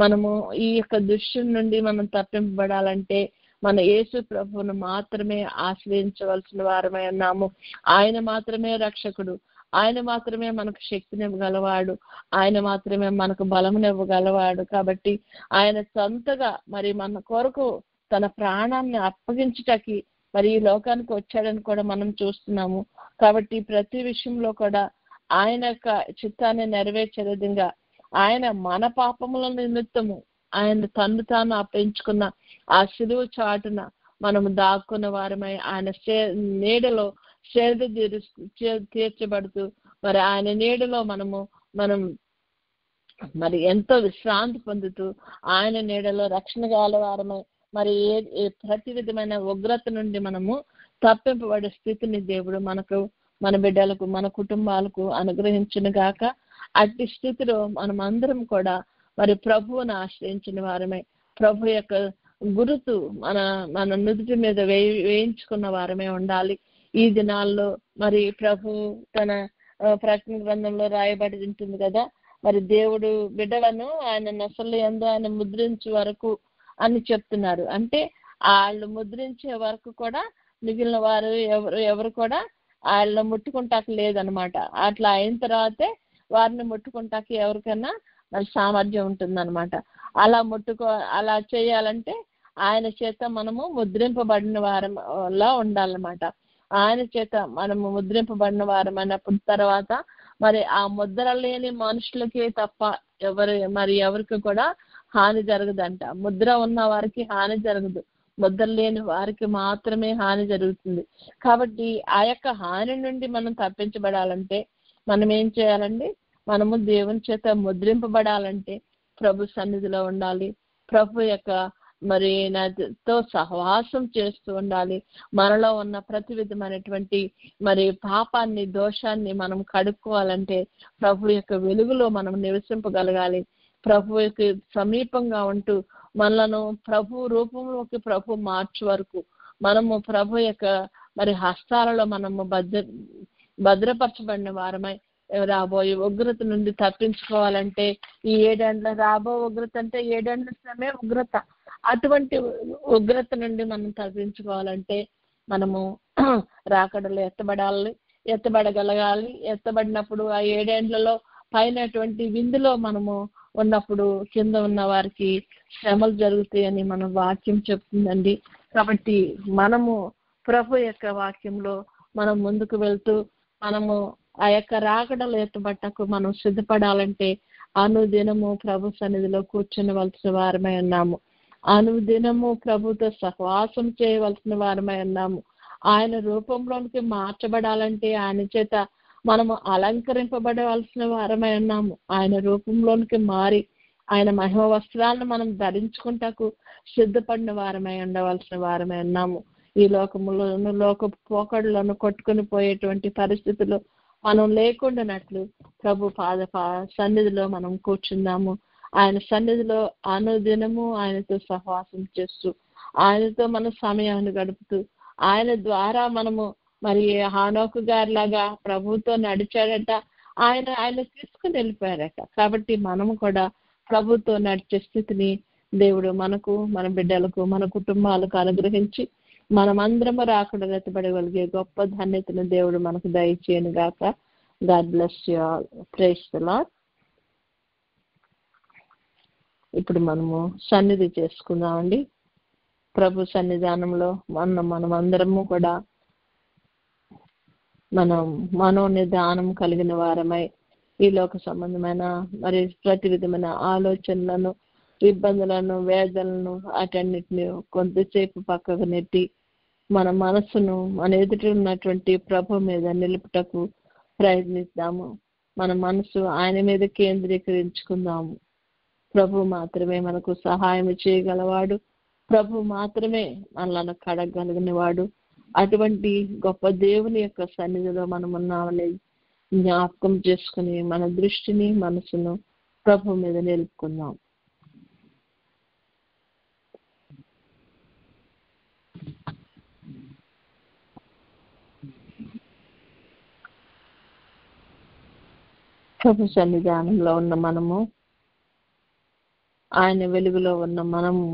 మనము ఈ యొక్క దుష్టుడి నుండి మనం తప్పింపబడాలంటే మన యేసు ప్రభువును మాత్రమే ఆశ్రయించవలసిన వారమై ఉన్నాము. ఆయన మాత్రమే రక్షకుడు, ఆయన మాత్రమే మనకు శక్తినివ్వగలవాడు, ఆయన మాత్రమే మనకు బలమునివ్వగలవాడు. కాబట్టి ఆయన సొంతగా మరి మన కొరకు తన ప్రాణాన్ని అప్పగించటానికి మరి ఈ లోకానికి వచ్చాడని కూడా మనం చూస్తున్నాము. కాబట్టి ప్రతి విషయంలో కూడా ఆయన యొక్క చిత్తాన్ని నెరవేర్చే విధంగా ఆయన మన పాపముల నిమిత్తము ఆయన తన్ను తాను అప్పించుకున్న ఆ సిలువ చాటున మనము దాక్కున్న వారమై ఆయన నీడలో సేద తీర్చబడుతూ మరి ఆయన నీడలో మనం మరి ఎంతో విశ్రాంతి పొందుతూ ఆయన నీడలో రక్షణ గలవారమై మరి ఏ ప్రతి విధమైన ఉగ్రత నుండి మనము తప్పింపబడే స్థితిని దేవుడు మనకు, మన బిడ్డలకు, మన కుటుంబాలకు అనుగ్రహించును గాక. అట్టి స్థితిలో మనం అందరం కూడా మరి ప్రభువును ఆశ్రయించిన వారమై ప్రభు యొక్క గురుతు మన నుదుటి మీద వేయించుకున్న వారమే ఉండాలి. ఈ దినాల్లో మరి ప్రభు తన ప్రకటన గ్రంథంలో రాయబడి ఉంటుంది కదా, మరి దేవుడు బిడ్డలను ఆయన నొసలు యందు ఆయన ముద్రించే వరకు అని చెప్తున్నారు. అంటే వాళ్ళు ముద్రించే వరకు కూడా మిగిలిన వారు ఎవరు కూడా వాళ్ళ ముట్టుకుంటాకు లేదనమాట. అట్లా అయిన తర్వాతే వారిని ముట్టుకుంటాకి ఎవరికైనా మరి సామర్థ్యం ఉంటుందన్నమాట. అలా చేయాలంటే ఆయన చేత మనము ముద్రింపబడిన వారంలా ఉండాలన్నమాట. ఆయన చేత మనము ముద్రింపబడిన వారం అన్నప్పుడు తర్వాత మరి ఆ ముద్ర లేని మనుషులకే తప్ప ఎవరికి కూడా హాని జరగదంట. ముద్ర ఉన్న వారికి హాని జరగదు, ముద్ర లేని వారికి మాత్రమే హాని జరుగుతుంది. కాబట్టి ఆ యొక్క హాని నుండి మనం తప్పించబడాలంటే మనం ఏం చేయాలండి? మనము దేవుని చేత ముద్రింపబడాలంటే ప్రభు సన్నిధిలో ఉండాలి, ప్రభు యొక్క మరి నాతో సహవాసం చేస్తూ ఉండాలి. మనలో ఉన్న ప్రతి విధమైనటువంటి మరి పాపాన్ని, దోషాన్ని మనం కడుక్కోవాలంటే ప్రభు యొక్క వెలుగులో మనం నివసింపగలగాలి. ప్రభువుకి సమీపంగా ఉంటూ మనలను ప్రభు రూపంలోకి ప్రభు మార్చు వరకు మనము ప్రభు యొక్క మరి హస్తాలలో మనము భద్రపరచబడిన వారమై రాబోయే ఉగ్రత నుండి తప్పించుకోవాలంటే ఈ 7 ఏండ్ల రాబో ఉగ్రత అంటే 7 ఏండ్ల శ్రమే ఉగ్రత. అటువంటి ఉగ్రత నుండి మనం తప్పించుకోవాలంటే మనము రాకడలో ఎత్తబడగలగాలి. ఎత్తబడినప్పుడు ఆ 7 ఏండ్లలో పైనటువంటి విందులో మనము ఉన్నప్పుడు కింద ఉన్న వారికి శ్రమలు జరుగుతాయని మన వాక్యం చెప్తుందండి. కాబట్టి మనము ప్రభు యొక్క వాక్యంలో మనం ముందుకు వెళ్తూ మనము ఆ యొక్క రాకడలో ఎత్తబట్టకు మనం సిద్ధపడాలంటే అనుదినము ప్రభు సన్నిధిలో కూర్చునవలసిన వారమై ఉన్నాము. అనుదినము ప్రభుతో సహవాసం చేయవలసిన వారమై ఉన్నాము. ఆయన రూపంలోనికి మార్చబడాలంటే ఆయన చేత మనము అలంకరింపబడవలసిన వారమై ఉన్నాము. ఆయన రూపంలోనికి మారి ఆయన మహిమ వస్త్రాలను మనం ధరించుకుంటకు సిద్ధపడిన వారమై ఉండవలసిన వారమై ఉన్నాము. ఈ లోకములను లోక పోకడలను కొట్టుకుని పోయేటువంటి పరిస్థితులు మనం లేకుండానట్లు ప్రభు సన్నిధిలో మనం కూర్చుందాము. ఆయన సన్నిధిలో అనుదినము ఆయనతో సహవాసం చేస్తూ ఆయనతో మన సమయాన్ని గడుపుతూ ఆయన ద్వారా మనము మరి హానోకు గారిలాగా ప్రభుతో నడిచాడట, ఆయన తీసుకుని వెళ్ళిపోయారట. కాబట్టి మనము కూడా ప్రభుతో నడిచే స్థితిని దేవుడు మనకు, మన బిడ్డలకు, మన కుటుంబాలకు అనుగ్రహించి మనమందరము రాకుండా ఎత్తబడగలిగే గొప్ప ధన్యతను దేవుడు మనకు దయచేయను గాక. God bless you all. Praise the Lord. ఇప్పుడు మనము సన్నిధి చేసుకుందామండి. ప్రభు సన్నిధానంలో మనమందరము కూడా మనం మనోనిదానం కలిగిన వారమై ఈ లోక సంబంధమైన మరి ప్రతి విధమైన ఆలోచనలను, ఇబ్బందులను, వేదనలను వాటన్నిటిని కొంతసేపు పక్కకు నెట్టి మన మనసును మన ఎదుట ఉన్నటువంటి ప్రభు మీద నిలుపుటకు ప్రయత్నిద్దాము. మన మనసు ఆయన మీద కేంద్రీకరించుకుందాము. ప్రభు మాత్రమే మనకు సహాయం చేయగలవాడు, ప్రభు మాత్రమే మనలను కడగలిగిన వాడు. అటువంటి గొప్ప దేవుని యొక్క సన్నిధిలో మనం ఉన్నామని జ్ఞాపకం చేసుకుని మన దృష్టిని, మనసును ప్రభు మీద నిలుపుకుందాం. ప్రభు సన్నిధానంలో ఉన్న మనము, ఆయన వెలుగులో ఉన్న మనము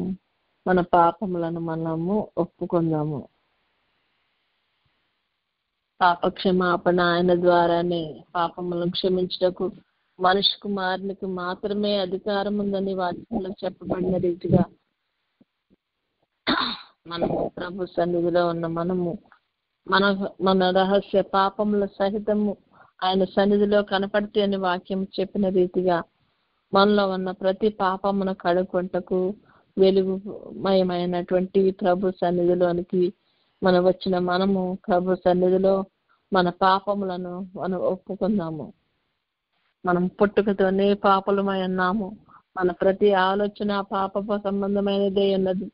మన పాపములను మనము ఒప్పుకుందాము. పాప క్షమాపణ ఆయన ద్వారానే పాపములను క్షమించటకు మనిషి కుమారునికి మాత్రమే అధికారం ఉందని వాక్యంలో చెప్పబడిన రీతిగా మనము ప్రభు సన్నిధిలో ఉన్న మనము మన రహస్య పాపముల సహితము ఆయన సన్నిధిలో కనపడితే అని వాక్యం చెప్పిన రీతిగా మనలో ఉన్న ప్రతి పాపమును కడుక్కొంటకు వెలుగుమయమైనటువంటి ప్రభు సన్నిధిలోనికి మనం వచ్చిన మనము ప్రభు సన్నిధిలో మన పాపములను మనం ఒప్పుకుందాము. మనం పుట్టుకతోనే పాపలమై ఉన్నాము. మన ప్రతి ఆలోచన పాప సంబంధమైనదే ఉన్నది.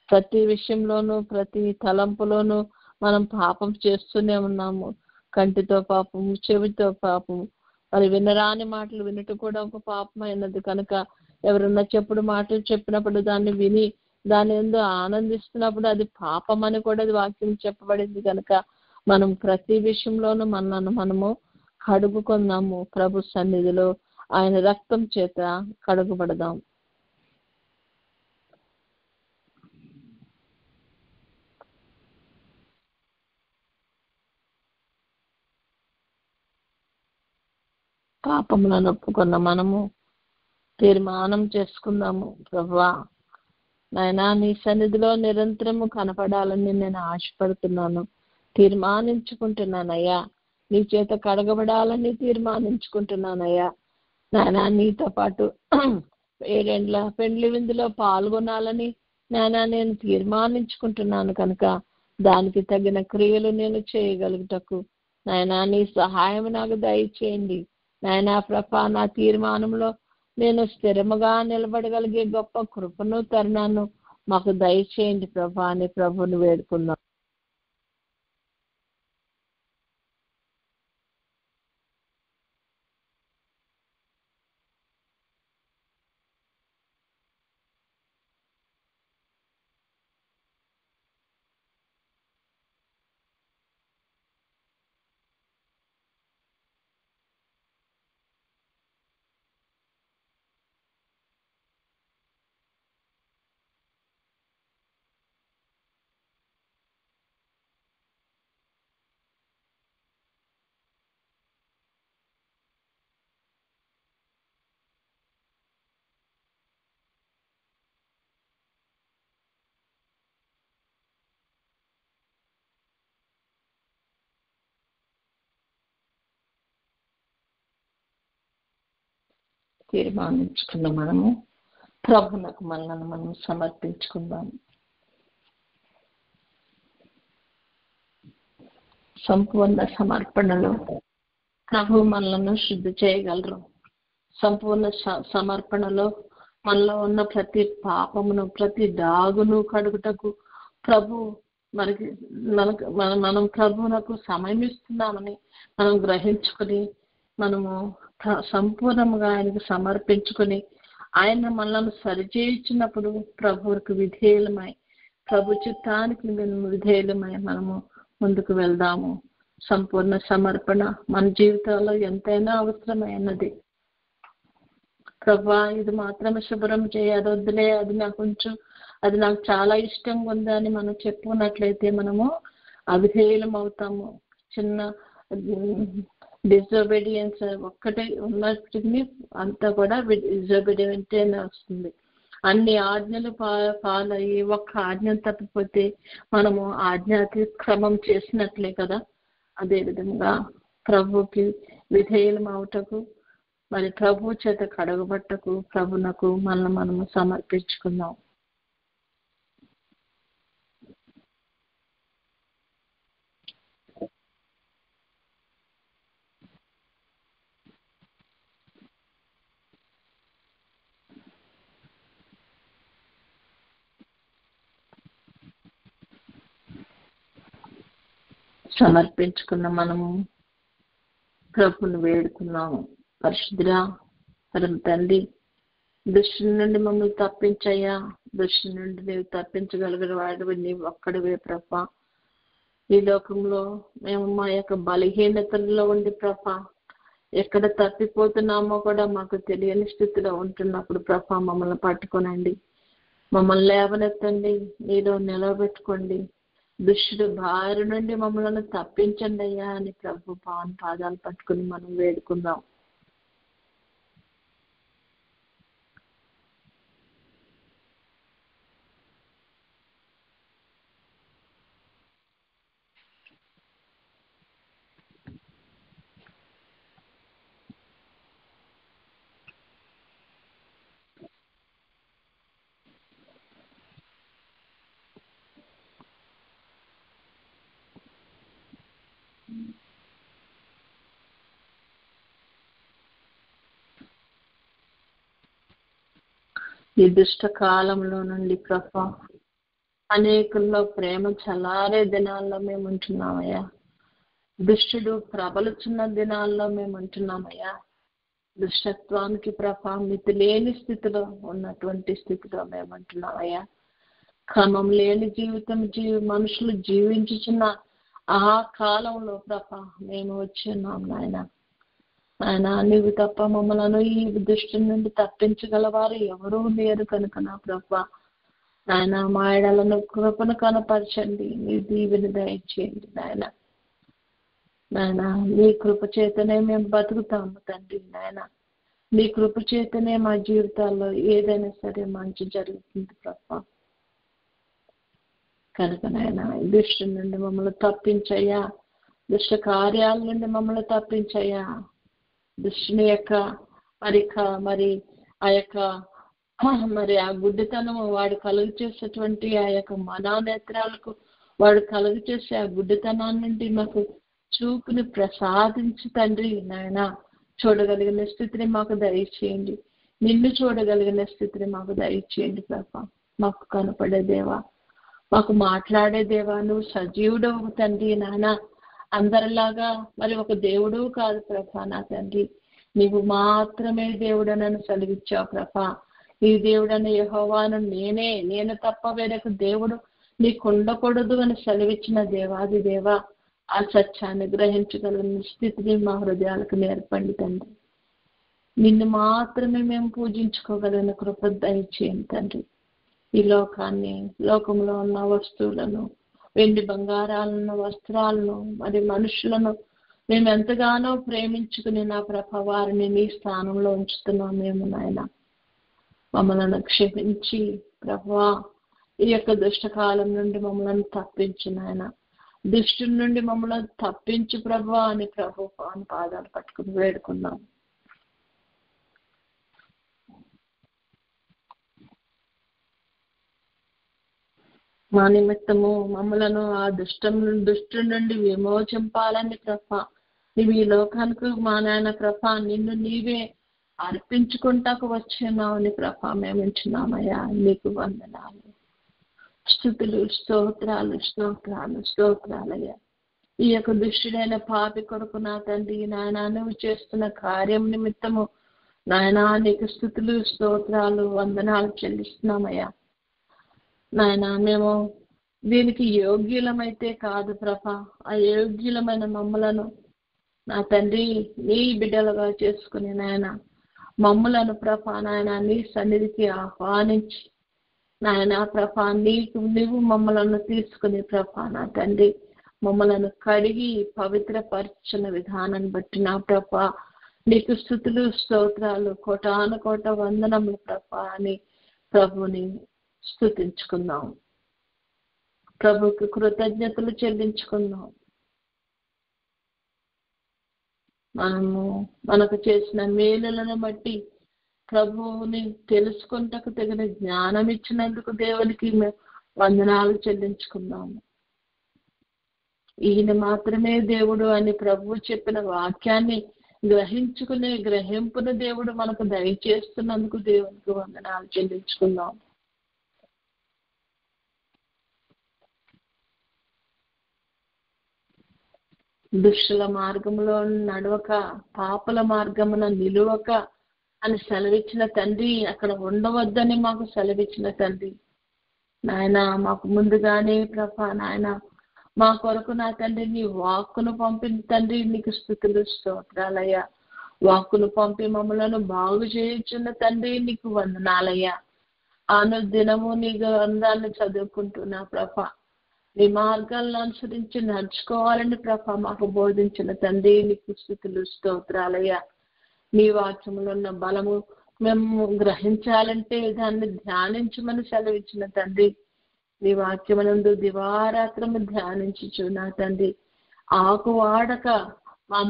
ప్రతి విషయంలోనూ ప్రతి తలంపులోనూ మనం పాపం చేస్తూనే ఉన్నాము. కంటితో పాపము, చెవితో పాపము, మరి వినరాని మాటలు వినటం కూడా ఒక పాపమైనది. కనుక ఎవరన్నా చెప్పుడు మాటలు చెప్పినప్పుడు దాన్ని విని దాని యందు ఆనందిస్తున్నప్పుడు అది పాపం అని కూడా అది వాక్యం చెప్పబడింది. కనుక మనం ప్రతి విషయంలోనూ మనము కడుగుకుందాము. ప్రభు సన్నిధిలో ఆయన రక్తం చేత కడుగుబడదాం. పాపములను ఒప్పుకున్న మనము తీర్మానం చేసుకుందాము. ప్రభువా, నాయనా, నీ సన్నిధిలో నిరంతరము కనపడాలని నేను ఆశపడుతున్నాను, తీర్మానించుకుంటున్నానయ్యా. నీ చేత కడగబడాలని తీర్మానించుకుంటున్నానయ్యా. నాయనా, నీతో పాటు 7 ఏండ్ల పెండ్లి విందులో పాల్గొనాలని నాయనా నేను తీర్మానించుకుంటున్నాను. కనుక దానికి తగిన క్రియలు నేను చేయగలుగుటకు నాయనా నీ సహాయం నాకు దయచేయండి. నాయనా ప్రభా, నా తీర్మానంలో నేను స్థిరముగా నిలబడగలిగే గొప్ప కృపను తరుణాన్ని మాకు దయచేయండి ప్రభా అని ప్రభుని వేడుకుందాం. తీర్మానించుకున్న మనము ప్రభునకు మనల్ని మనం సమర్పించుకుందాం. సంపూర్ణ సమర్పణలో ప్రభు మనలను శుద్ధి చేయగలరు. సంపూర్ణ సమర్పణలో మనలో ఉన్న ప్రతి పాపమును ప్రతి దాగును కడుగుటకు ప్రభు మనం ప్రభువునకు సమయం ఇస్తున్నామని మనం గ్రహించుకొని మనము సంపూర్ణంగా ఆయనకు సమర్పించుకొని ఆయన మనల్ని సరిచేయించినప్పుడు ప్రభువుకు విధేయులమై ప్రభు చిత్తానికి విధేయులమై మనము ముందుకు వెళ్దాము. సంపూర్ణ సమర్పణ మన జీవితాల్లో ఎంతైనా అవసరమైనది. ప్రభా, ఇది మాత్రమే శుభ్రం చేయాలి, వద్దులే, అది నాకు కొంచెం, అది నాకు చాలా ఇష్టంగా ఉంది అని మనం చెప్పుకున్నట్లయితే మనము అవిధేయులం అవుతాము. చిన్న డిజోబీడియన్స్ ఒక్కటే ఉన్నప్పటికీ అంతా కూడా డిజోబీడియంటే వస్తుంది. అన్ని ఆజ్ఞలు ఫాలో అయ్యి ఒక్క ఆజ్ఞ తప్పిపోతే మనము ఆజ్ఞాతిక్రమం చేసినట్లే కదా. అదేవిధంగా ప్రభుకి విధేయులం అవుటకు మరి ప్రభు చేత కడగబట్టకు ప్రభునకు మనము సమర్పించుకుందాం. సమర్పించుకున్న మనము ప్రభుని వేడుకున్నాము. పరిశుద్ధుడా, పరమ తండ్రి, దృష్టి నుండి మమ్మల్ని తప్పించయ్యా. దృష్టి నుండి నీవు తప్పించగలిగిన వాడివి నీవు ఒక్కడివే ప్రభా. ఈ లోకంలో మేము మా యొక్క బలహీనతల్లో ఉండి ప్రభా ఎక్కడ తప్పిపోతున్నామో కూడా మాకు తెలియని స్థితిలో ఉంటున్నప్పుడు ప్రభా మమ్మల్ని పట్టుకోనండి, మమ్మల్ని లేవనెత్తండి, నీలో నిలబెట్టుకోండి. దుష్టుడు బారి నుండి మమ్మల్ని తప్పించండి అయ్యా అని ప్రభు పాదాలు పట్టుకుని మనం వేడుకుందాం. ఈ దుష్ట కాలంలో నుండి ప్రభా అనేకుల్లో ప్రేమ చల్లారే దినాల్లో మేము ఉంటున్నామయ్యా. దుష్టుడు ప్రబలుచున్న దినాల్లో మేము ఉంటున్నామయ్యా. దుష్టత్వానికి ప్రభా మితి లేని స్థితిలో ఉన్నటువంటి స్థితిలో మేము ఉంటున్నామయ్యా. క్రమం లేని జీవితం మనుషులు జీవించుచున్న ఆ కాలంలో ప్రభా మేము వచ్చున్నాం నాయన. ఆయన నీవు తప్ప మమ్మలను ఈ దుష్టు నుండి తప్పించగలవారు ఎవరూ లేరు కనుక నా ప్రభా నాయన మా ఎడలను కృపను కనపరచండి. నీ దీవెని దయచేయండి నాయన. నాయన నీ కృప చేతనే మేము బతుకుతాము తండ్రి. నాయన నీ కృప చేతనే మా జీవితాల్లో ఏదైనా సరే మంచి జరుగుతుంది ప్రభా. కనుక నాయన దుష్టు నుండి మమ్మల్ని తప్పించయ్యా. దుష్ట కార్యాల నుండి మమ్మల్ని తప్పించయ్యా. దుష్టుని యొక్క మరి ఆ యొక్క మరి ఆ గుడ్డితనము వాడు కలుగు చేసేటువంటి ఆ యొక్క మనోనేత్రాలకు వాడు కలుగు చేసే ఆ గుడ్డితనాన్ని నుండి మాకు చూపుని ప్రసాదించి తండ్రి నాయన చూడగలిగిన స్థితిని మాకు దయచేయండి. నిన్ను చూడగలిగిన స్థితిని మాకు దయచేయండి ప్రభా. మాకు కనపడే దేవా, మాకు మాట్లాడే దేవా, నువ్వు సజీవుడవు తండ్రి నాయన. అందరిలాగా మరి ఒక దేవుడు కాదు ప్రభా నా తండ్రి. నీవు మాత్రమే దేవుడు నన్ను సెలవిచ్చావు ప్రభా. ఈ దేవుడన్న యెహోవాను నేను తప్ప వేరొక దేవుడు నీకు ఉండకూడదు అని సెలవిచ్చిన దేవాది దేవా, ఆ సత్యాన్ని గ్రహించగలిగిన స్థితిని మా హృదయాలకు నేర్పండి తండ్రి. నిన్ను మాత్రమే మేము పూజించుకోగలిగిన కృప దయచేయండి తండ్రి. ఈ లోకాన్ని, లోకంలో ఉన్న వస్తువులను, వెండి బంగారాలను, వస్త్రాలను, మరి మనుషులను మేము ఎంతగానో ప్రేమించుకుని నా ప్రభ వారిని నీ స్థానంలో ఉంచుతున్నాం మేము నాయన. మమ్మల్ని క్షమించి ప్రభా ఈ యొక్క దుష్టకాలం నుండి మమ్మల్ని తప్పించు నాయన. దుష్టుడి నుండి మమ్మల్ని తప్పించు ప్రభా అని ప్రభు పాదాలు పట్టుకుని వేడుకున్నాం. మా నిమిత్తము మమ్మలను ఆ దుష్టు నుండి విమోచింపాలని ప్రభా నీవు ఈ లోకానికి మా నాయన ప్రభా నిన్ను నీవే అర్పించుకుంటాకు వచ్చినావని ప్రభా మేము ఉంచున్నామయ్యా. నీకు వందనాలు, స్తుతులు, స్తోత్రాలు స్తోత్రాలు స్తోత్రాలయ్యా. ఈ యొక్క దుష్టుడైన పాపి కొరకు నా తండ్రి నాయన నువ్వు చేస్తున్న కార్యం నిమిత్తము నాయనా నీకు స్తుతులు, స్తోత్రాలు, వందనాలు చెల్లిస్తున్నామయ్యా. నాయన మేము దీనికి యోగ్యులమైతే కాదు ప్రభా, ఆ యోగ్యులమైన మమ్మలను నా తండ్రి నీ బిడ్డలుగా చేసుకుని నాయన మమ్మలను ప్రభా నాయన నీ సన్నిధికి ఆహ్వానించి నాయన ప్రభా నీవు మమ్మలను తీసుకుని ప్రభా నా తండ్రి మమ్మలను కడిగి పవిత్రపరిచిన విధానాన్ని బట్టి నా ప్రభా నీకు స్తుతులు, స్తోత్రాలు, కోటాను కోట వందనములు ప్రభా అని ప్రభుని స్తుతించుకుందాం. ప్రభుకి కృతజ్ఞతలు చెల్లించుకుందాం. మనకు చేసిన మేలులను బట్టి ప్రభువుని తెలుసుకుంటకు తగిన జ్ఞానం ఇచ్చినందుకు దేవునికి వందనాలు చెల్లించుకుందాము. ఈయన మాత్రమే దేవుడు అని ప్రభువు చెప్పిన వాక్యాన్ని గ్రహించుకునే గ్రహింపున దేవుడు మనకు దయచేస్తున్నందుకు దేవునికి వందనాలు చెల్లించుకుందాం. దుష్టుల మార్గంలో నడవక పాపల మార్గమున నిలువక అని సెలవిచ్చిన తండ్రి, అక్కడ ఉండవద్దని మాకు సెలవిచ్చిన తండ్రి నాయన మాకు ముందుగానే ప్రభా నాయన మా కొరకు నా తండ్రి నీ వాక్కును పంపిన తండ్రి నీకు స్తుతులు, స్తోత్రాలయ్యా. వాక్కును పంపి మమ్మలను బాగు చేయుచున్న తండ్రి నీకు వందనాలయ్యా. అనుదినము నీ గ్రంథాన్ని చదువుకుంటున్నా ప్రభా నీ మార్గాలను అనుసరించి నడుచుకోవాలని ప్రభా మాకు బోధించిన తండ్రి నీకు స్తుతులు, స్తోత్రాలయ్యా. నీ వాక్యములో ఉన్న బలము మేము గ్రహించాలంటే దాన్ని ధ్యానించమని సెలవిచ్చిన తండ్రి నీ వాక్యమునందు దివారాత్రము ధ్యానించుచు నా తండ్రి ఆకు వాడక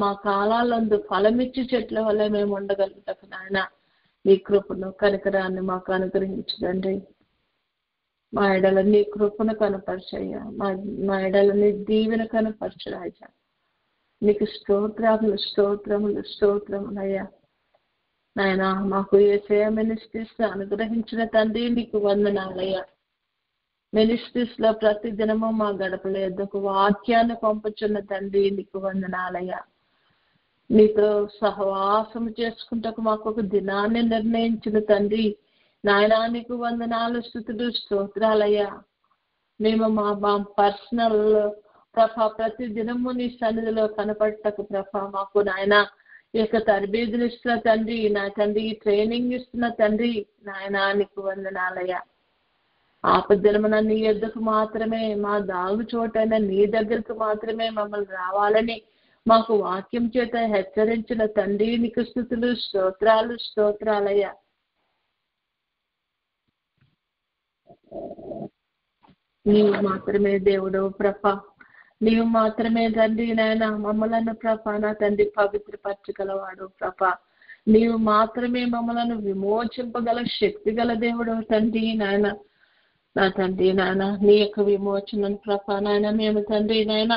మా కాలాలందు ఫలమిచ్చి చెట్ల వల్ల మేము ఉండగలుగుతాం నాయన. నీ కృపను కనికరాన్ని మాకు అనుగ్రహించదండి. మా ఎడల నీ కృపను కనపరచయ్యా. మా ఎడల నీ దీవెన కనపరచరాజా. నీకు స్తోత్రములు స్తోత్రములు స్తోత్రములయ్యా. నాయన మాకు యేసయ్య మినిస్ట్రీస్ అనుగ్రహించిన తండ్రి నీకు వందనాలయ్యా. మినిస్ట్రీస్ లో ప్రతి దినము మా గడపల యొద్దకు వాక్యాన్ని పంపుచున్న తండ్రి నీకు వందనాలయ్యా. నీతో సహవాసం చేసుకుంటకు మాకు ఒక దినాన్ని నిర్ణయించిన తండ్రి నాయనా నీకు వందనాలు, స్తుతులు, స్తోత్రాలయ్యా. మేము మా పర్సనల్ ప్రతి దినము నీ సన్నిధిలో కనపడటకు మాకు నాయన ఈ యొక్క తరబేదులు ఇస్తున్న తండ్రి, నా తండ్రి ట్రైనింగ్ ఇస్తున్న తండ్రి నాయనా నీకు వందనాలయ్యా. ఆపదినమున నీ యొద్దకు మాత్రమే, మా దాగు చోటైన నీ దగ్గరకు మాత్రమే మమ్మల్ని రావాలని మాకు వాక్యం చేత హెచ్చరించిన తండ్రి నీకు స్తుతులు, స్తోత్రాలు, స్తోత్రాలయ్యా. నీవు మాత్రమే దేవుడు ప్రభా, నీవు మాత్రమే తండ్రి నాయన మమ్మలను ప్రభా నా తండ్రి పవిత్రపరచగలవాడు ప్రభా. నీవు మాత్రమే మమ్మలను విమోచింపగల శక్తి గల దేవుడు తండ్రి నాయన. నా తండ్రి నాయన నీ యొక్క విమోచనను ప్రభా నాయన మేము తండ్రి నాయన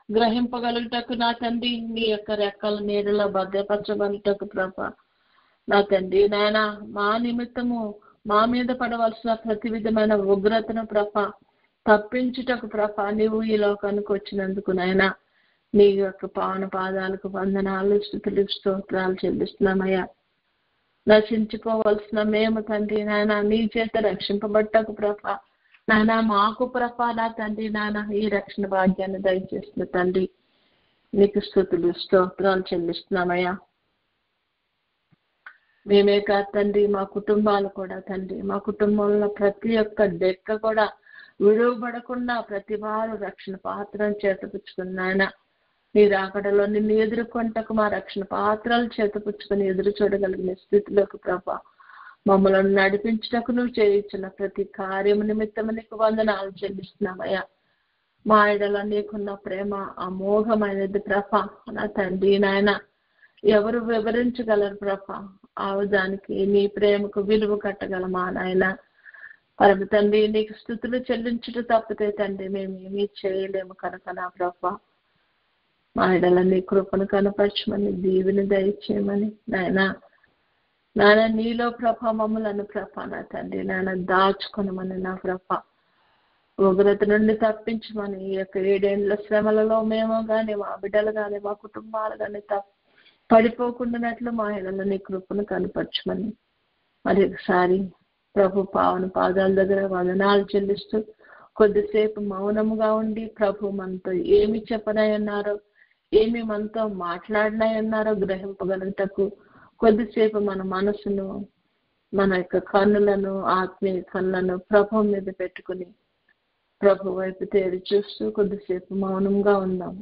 గ్రహింపగలుగుటకు నా తండ్రి నీ యొక్క రెక్కల నీడలో భద్రపరచగలుగుటకు ప్రభా నా తండ్రి నాయన మా నిమిత్తము మా మీద పడవలసిన ప్రతి విధమైన ఉగ్రతను ప్రభా తప్పించుటకు ప్రభా నీవు ఈ లోకానికి వచ్చినందుకు నాయన నీ యొక్క పావన పాదాలకు వందనాలు, స్తుతులు, స్తోత్రాలు చెల్లిస్తున్నామయ్యా. నశించిపోవలసిన మేము తండ్రి నాయన నీ చేత రక్షింపబట్టకు ప్రభా నాయన మాకు ప్రభా నా తండ్రి నాయన ఈ రక్షణ భాగ్యాన్ని దయచేసిన తండ్రి నీకు స్తుతులు, స్తోత్రాలు చెల్లిస్తున్నామయ్యా. మేమే కాదు తండ్రి మా కుటుంబాలు కూడా తండ్రి, మా కుటుంబంలో ప్రతి ఒక్క డెక్క కూడా విడువబడకుండా ప్రతి వారు రక్షణ పాత్రను చేతపుచ్చుకుని నాయన నీ రాకడలో నిన్ను ఎదుర్కొంటకు మా రక్షణ పాత్రలు చేతపుచ్చుకొని ఎదురు చూడగలిగిన స్థితిలోకి ప్రభా మమ్మల్ని నడిపించటకు నువ్వు చేయించిన ప్రతి కార్యము నిమిత్తము నీకు వందనాలు చెల్లిస్తున్నామయ్యా. మా ఎడల నీకున్న ప్రేమ అమోఘమైనది ప్రభా నా తండ్రి నాయన. ఎవరు వివరించగలరు ప్రభా దానికి నీ ప్రేమకు విలువ కట్టగలమా నాయన. పరమ తండ్రి నీకు స్తుతులు చెల్లించుట తప్పితే తండ్రి మేము ఏమీ చేయలేము కనుక నా ప్రభా మా ఎడల నీ కృపను కనపరచమని దీవిని దయచేయమని నాయన నాయన నీలో ప్రభా మమ్మలను ప్రభా నా తండ్రి నాయన దాచుకొనమని నా ప్రభా ఉగ్రత నుండి తప్పించమని ఈ యొక్క 7 ఏళ్ల శ్రమలలో మేము కానీ మా బిడ్డలు కానీ మా కుటుంబాలు కానీ పడిపోకుండానట్లు మా ఎడల నీ కృపను కనపరచమని మరి ఒకసారి ప్రభు పావన పాదాల దగ్గర వందనాలు చెల్లిస్తూ కొద్దిసేపు మౌనముగా ఉండి ప్రభు మనతో ఏమి చెప్పనన్నారో ఏమి మనతో మాట్లాడినాయన్నారో గ్రహింపగలుగుటకు కొద్దిసేపు మన మనసును మన యొక్క కన్నులను ఆత్మీయ కన్నులను ప్రభు మీద పెట్టుకుని ప్రభు వైపు తేరి చూస్తూ కొద్దిసేపు మౌనంగా ఉందాం.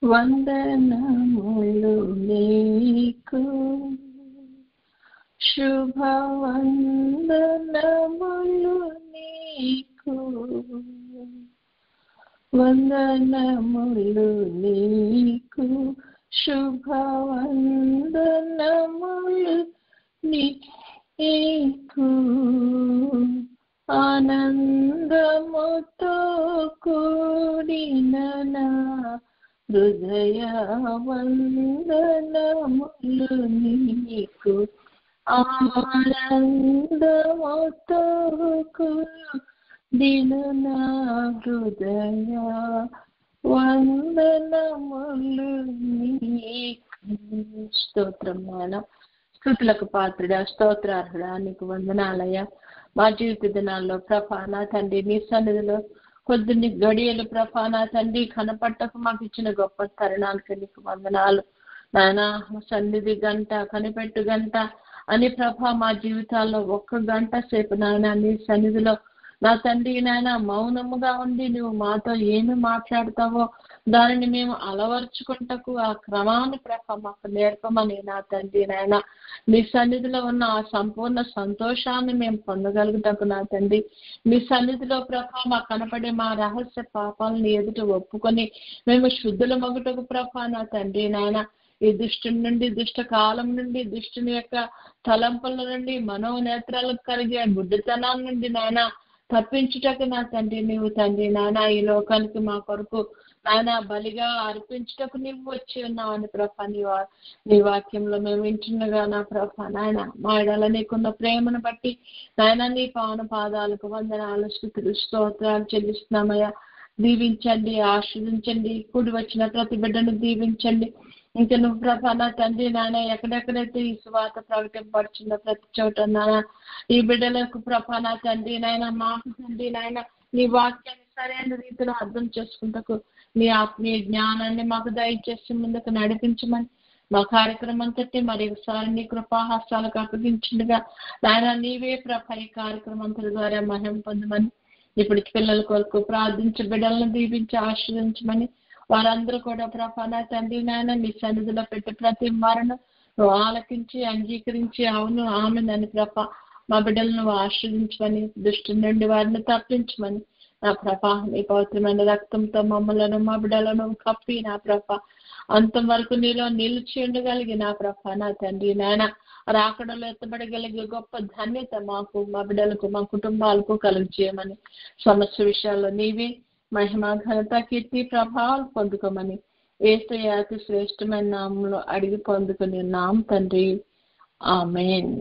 వందనములు నీకు, శుభవందనములు నీకు, వందనములు నీకు, శుభవందనములు నీకు. ఆనందముతో కూడిన నా హృదయ వందనములు నీకు, ఆనందముతో కూడిన నా హృదయ వందనములు నీకు. స్తోత్రం నాయన, స్తుతులకు పాత్రుడా, స్తోత్రార్హుడా, నీకు వందనాలయ్యా. మా జీవిత దినాల్లో ప్రభా నా తండ్రి నీ సన్నిధిలో కొద్దిని గడియలు ప్రభా నా తండ్రి కనపట్టకు మాకు ఇచ్చిన గొప్ప తరుణానికి నీకు వందనాలు నాయన. సన్నిధి గంట, కనిపెట్టు గంట అని ప్రభా మా జీవితాల్లో 1 గంట సేపు నాయన నీ సన్నిధిలో నా తండ్రి నాయన మౌనముగా ఉండి నువ్వు మాతో ఏమి మాట్లాడతావో దానిని మేము అలవర్చుకుంటకు ఆ క్రమాన్ని ప్రభా మాకు నేర్పమని నా తండ్రి నాయన నీ సన్నిధిలో ఉన్న ఆ సంపూర్ణ సంతోషాన్ని మేము పొందగలుగుటకు నా తండ్రి నీ సన్నిధిలో ప్రభా మాకు కనపడే మా రహస్య పాపాలను ఎదుట ఒప్పుకొని మేము శుద్ధుల మగుటకు ప్రభా నా తండ్రి నాయన ఈ దుష్టుని నుండి, దుష్ట కాలం నుండి, దుష్టుని యొక్క తలంపుల నుండి, మనోనేత్రాలకు కలిగే గుడ్డితనాల నుండి నాయన తప్పించుటకు నా తండ్రి నీవు తండ్రి నాయన ఈ లోకానికి మా కొరకు నాయన బలిగా అర్పించుటకు నీవు వచ్చి ఉన్నావు అని ప్రభా నీ వాక్యంలో మేము వింటున్నగా నా ప్రభా నాయన మా ఎడల నీకున్న ప్రేమను బట్టి నాయన నీ పావన పాదాలకు వందనాలు, స్తుతులు, స్తోత్రాలు చెల్లిస్తున్నామయ్యా. దీవించండి, ఆశీర్వదించండి, కూడి వచ్చిన ప్రతి బిడ్డను దీవించండి. ఇంకా నువ్వు ప్రభా నా తండ్రి నాయన ఎక్కడెక్కడైతే ఈ సువార్త ప్రకటింపడుచున్న ప్రతి చోట నాయన ఈ బిడ్డలకు ప్రభా నా తండ్రి నాయన మాకు తండ్రి నాయన నీ వాక్యాన్ని సరైన రీతిలో అర్థం చేసుకుంటకు నీ ఆత్మీయ జ్ఞానాన్ని మాకు దయచేసి ముందుకు నడిపించమని మా కార్యక్రమం అంతటి మరి ఒకసారి నీ కృపాహస్తాలకు అప్పగించిందిగా నాయన నీవే ప్రభా ఈ కార్యక్రమం ద్వారా మహిమ పొందమని ఇప్పుడు పిల్లల కొరకు ప్రార్థించి బిడ్డలను దీవించి ఆశ్రయించమని వారందరూ కూడా ప్రభా నా తండ్రి నాయన నీ సన్నిధిలో పెట్టి ప్రతి మరణ నువ్వు ఆలకించి అంగీకరించి అవును ఆమెనని ప్రభా మా బిడ్డలను నువ్వు ఆశ్రయించమని దుష్టి నుండి వారిని తప్పించమని నా ప్రభా నీ పవిత్రమైన రక్తంతో మమ్మలను మా బిడ్డలను కప్పి నా ప్రభా అంతం వరకు నీలో నిలిచి ఉండగలిగి నా ప్రభా నా తండ్రి నాయన రాకడలో ఎత్తబడగలిగే గొప్ప ధన్యత మాకు మా బిడ్డలకు మా కుటుంబాలకు కలుగు చేయమని సమస్య విషయాల్లో నీవే మహిమ, ఘనత, కీర్తి, ప్రభావాలు పొందుకోమని యేసయ్య అతి శ్రేష్టమైన నామంలో అడిగి పొందుకుని నామ తండ్రి, ఆమేన్.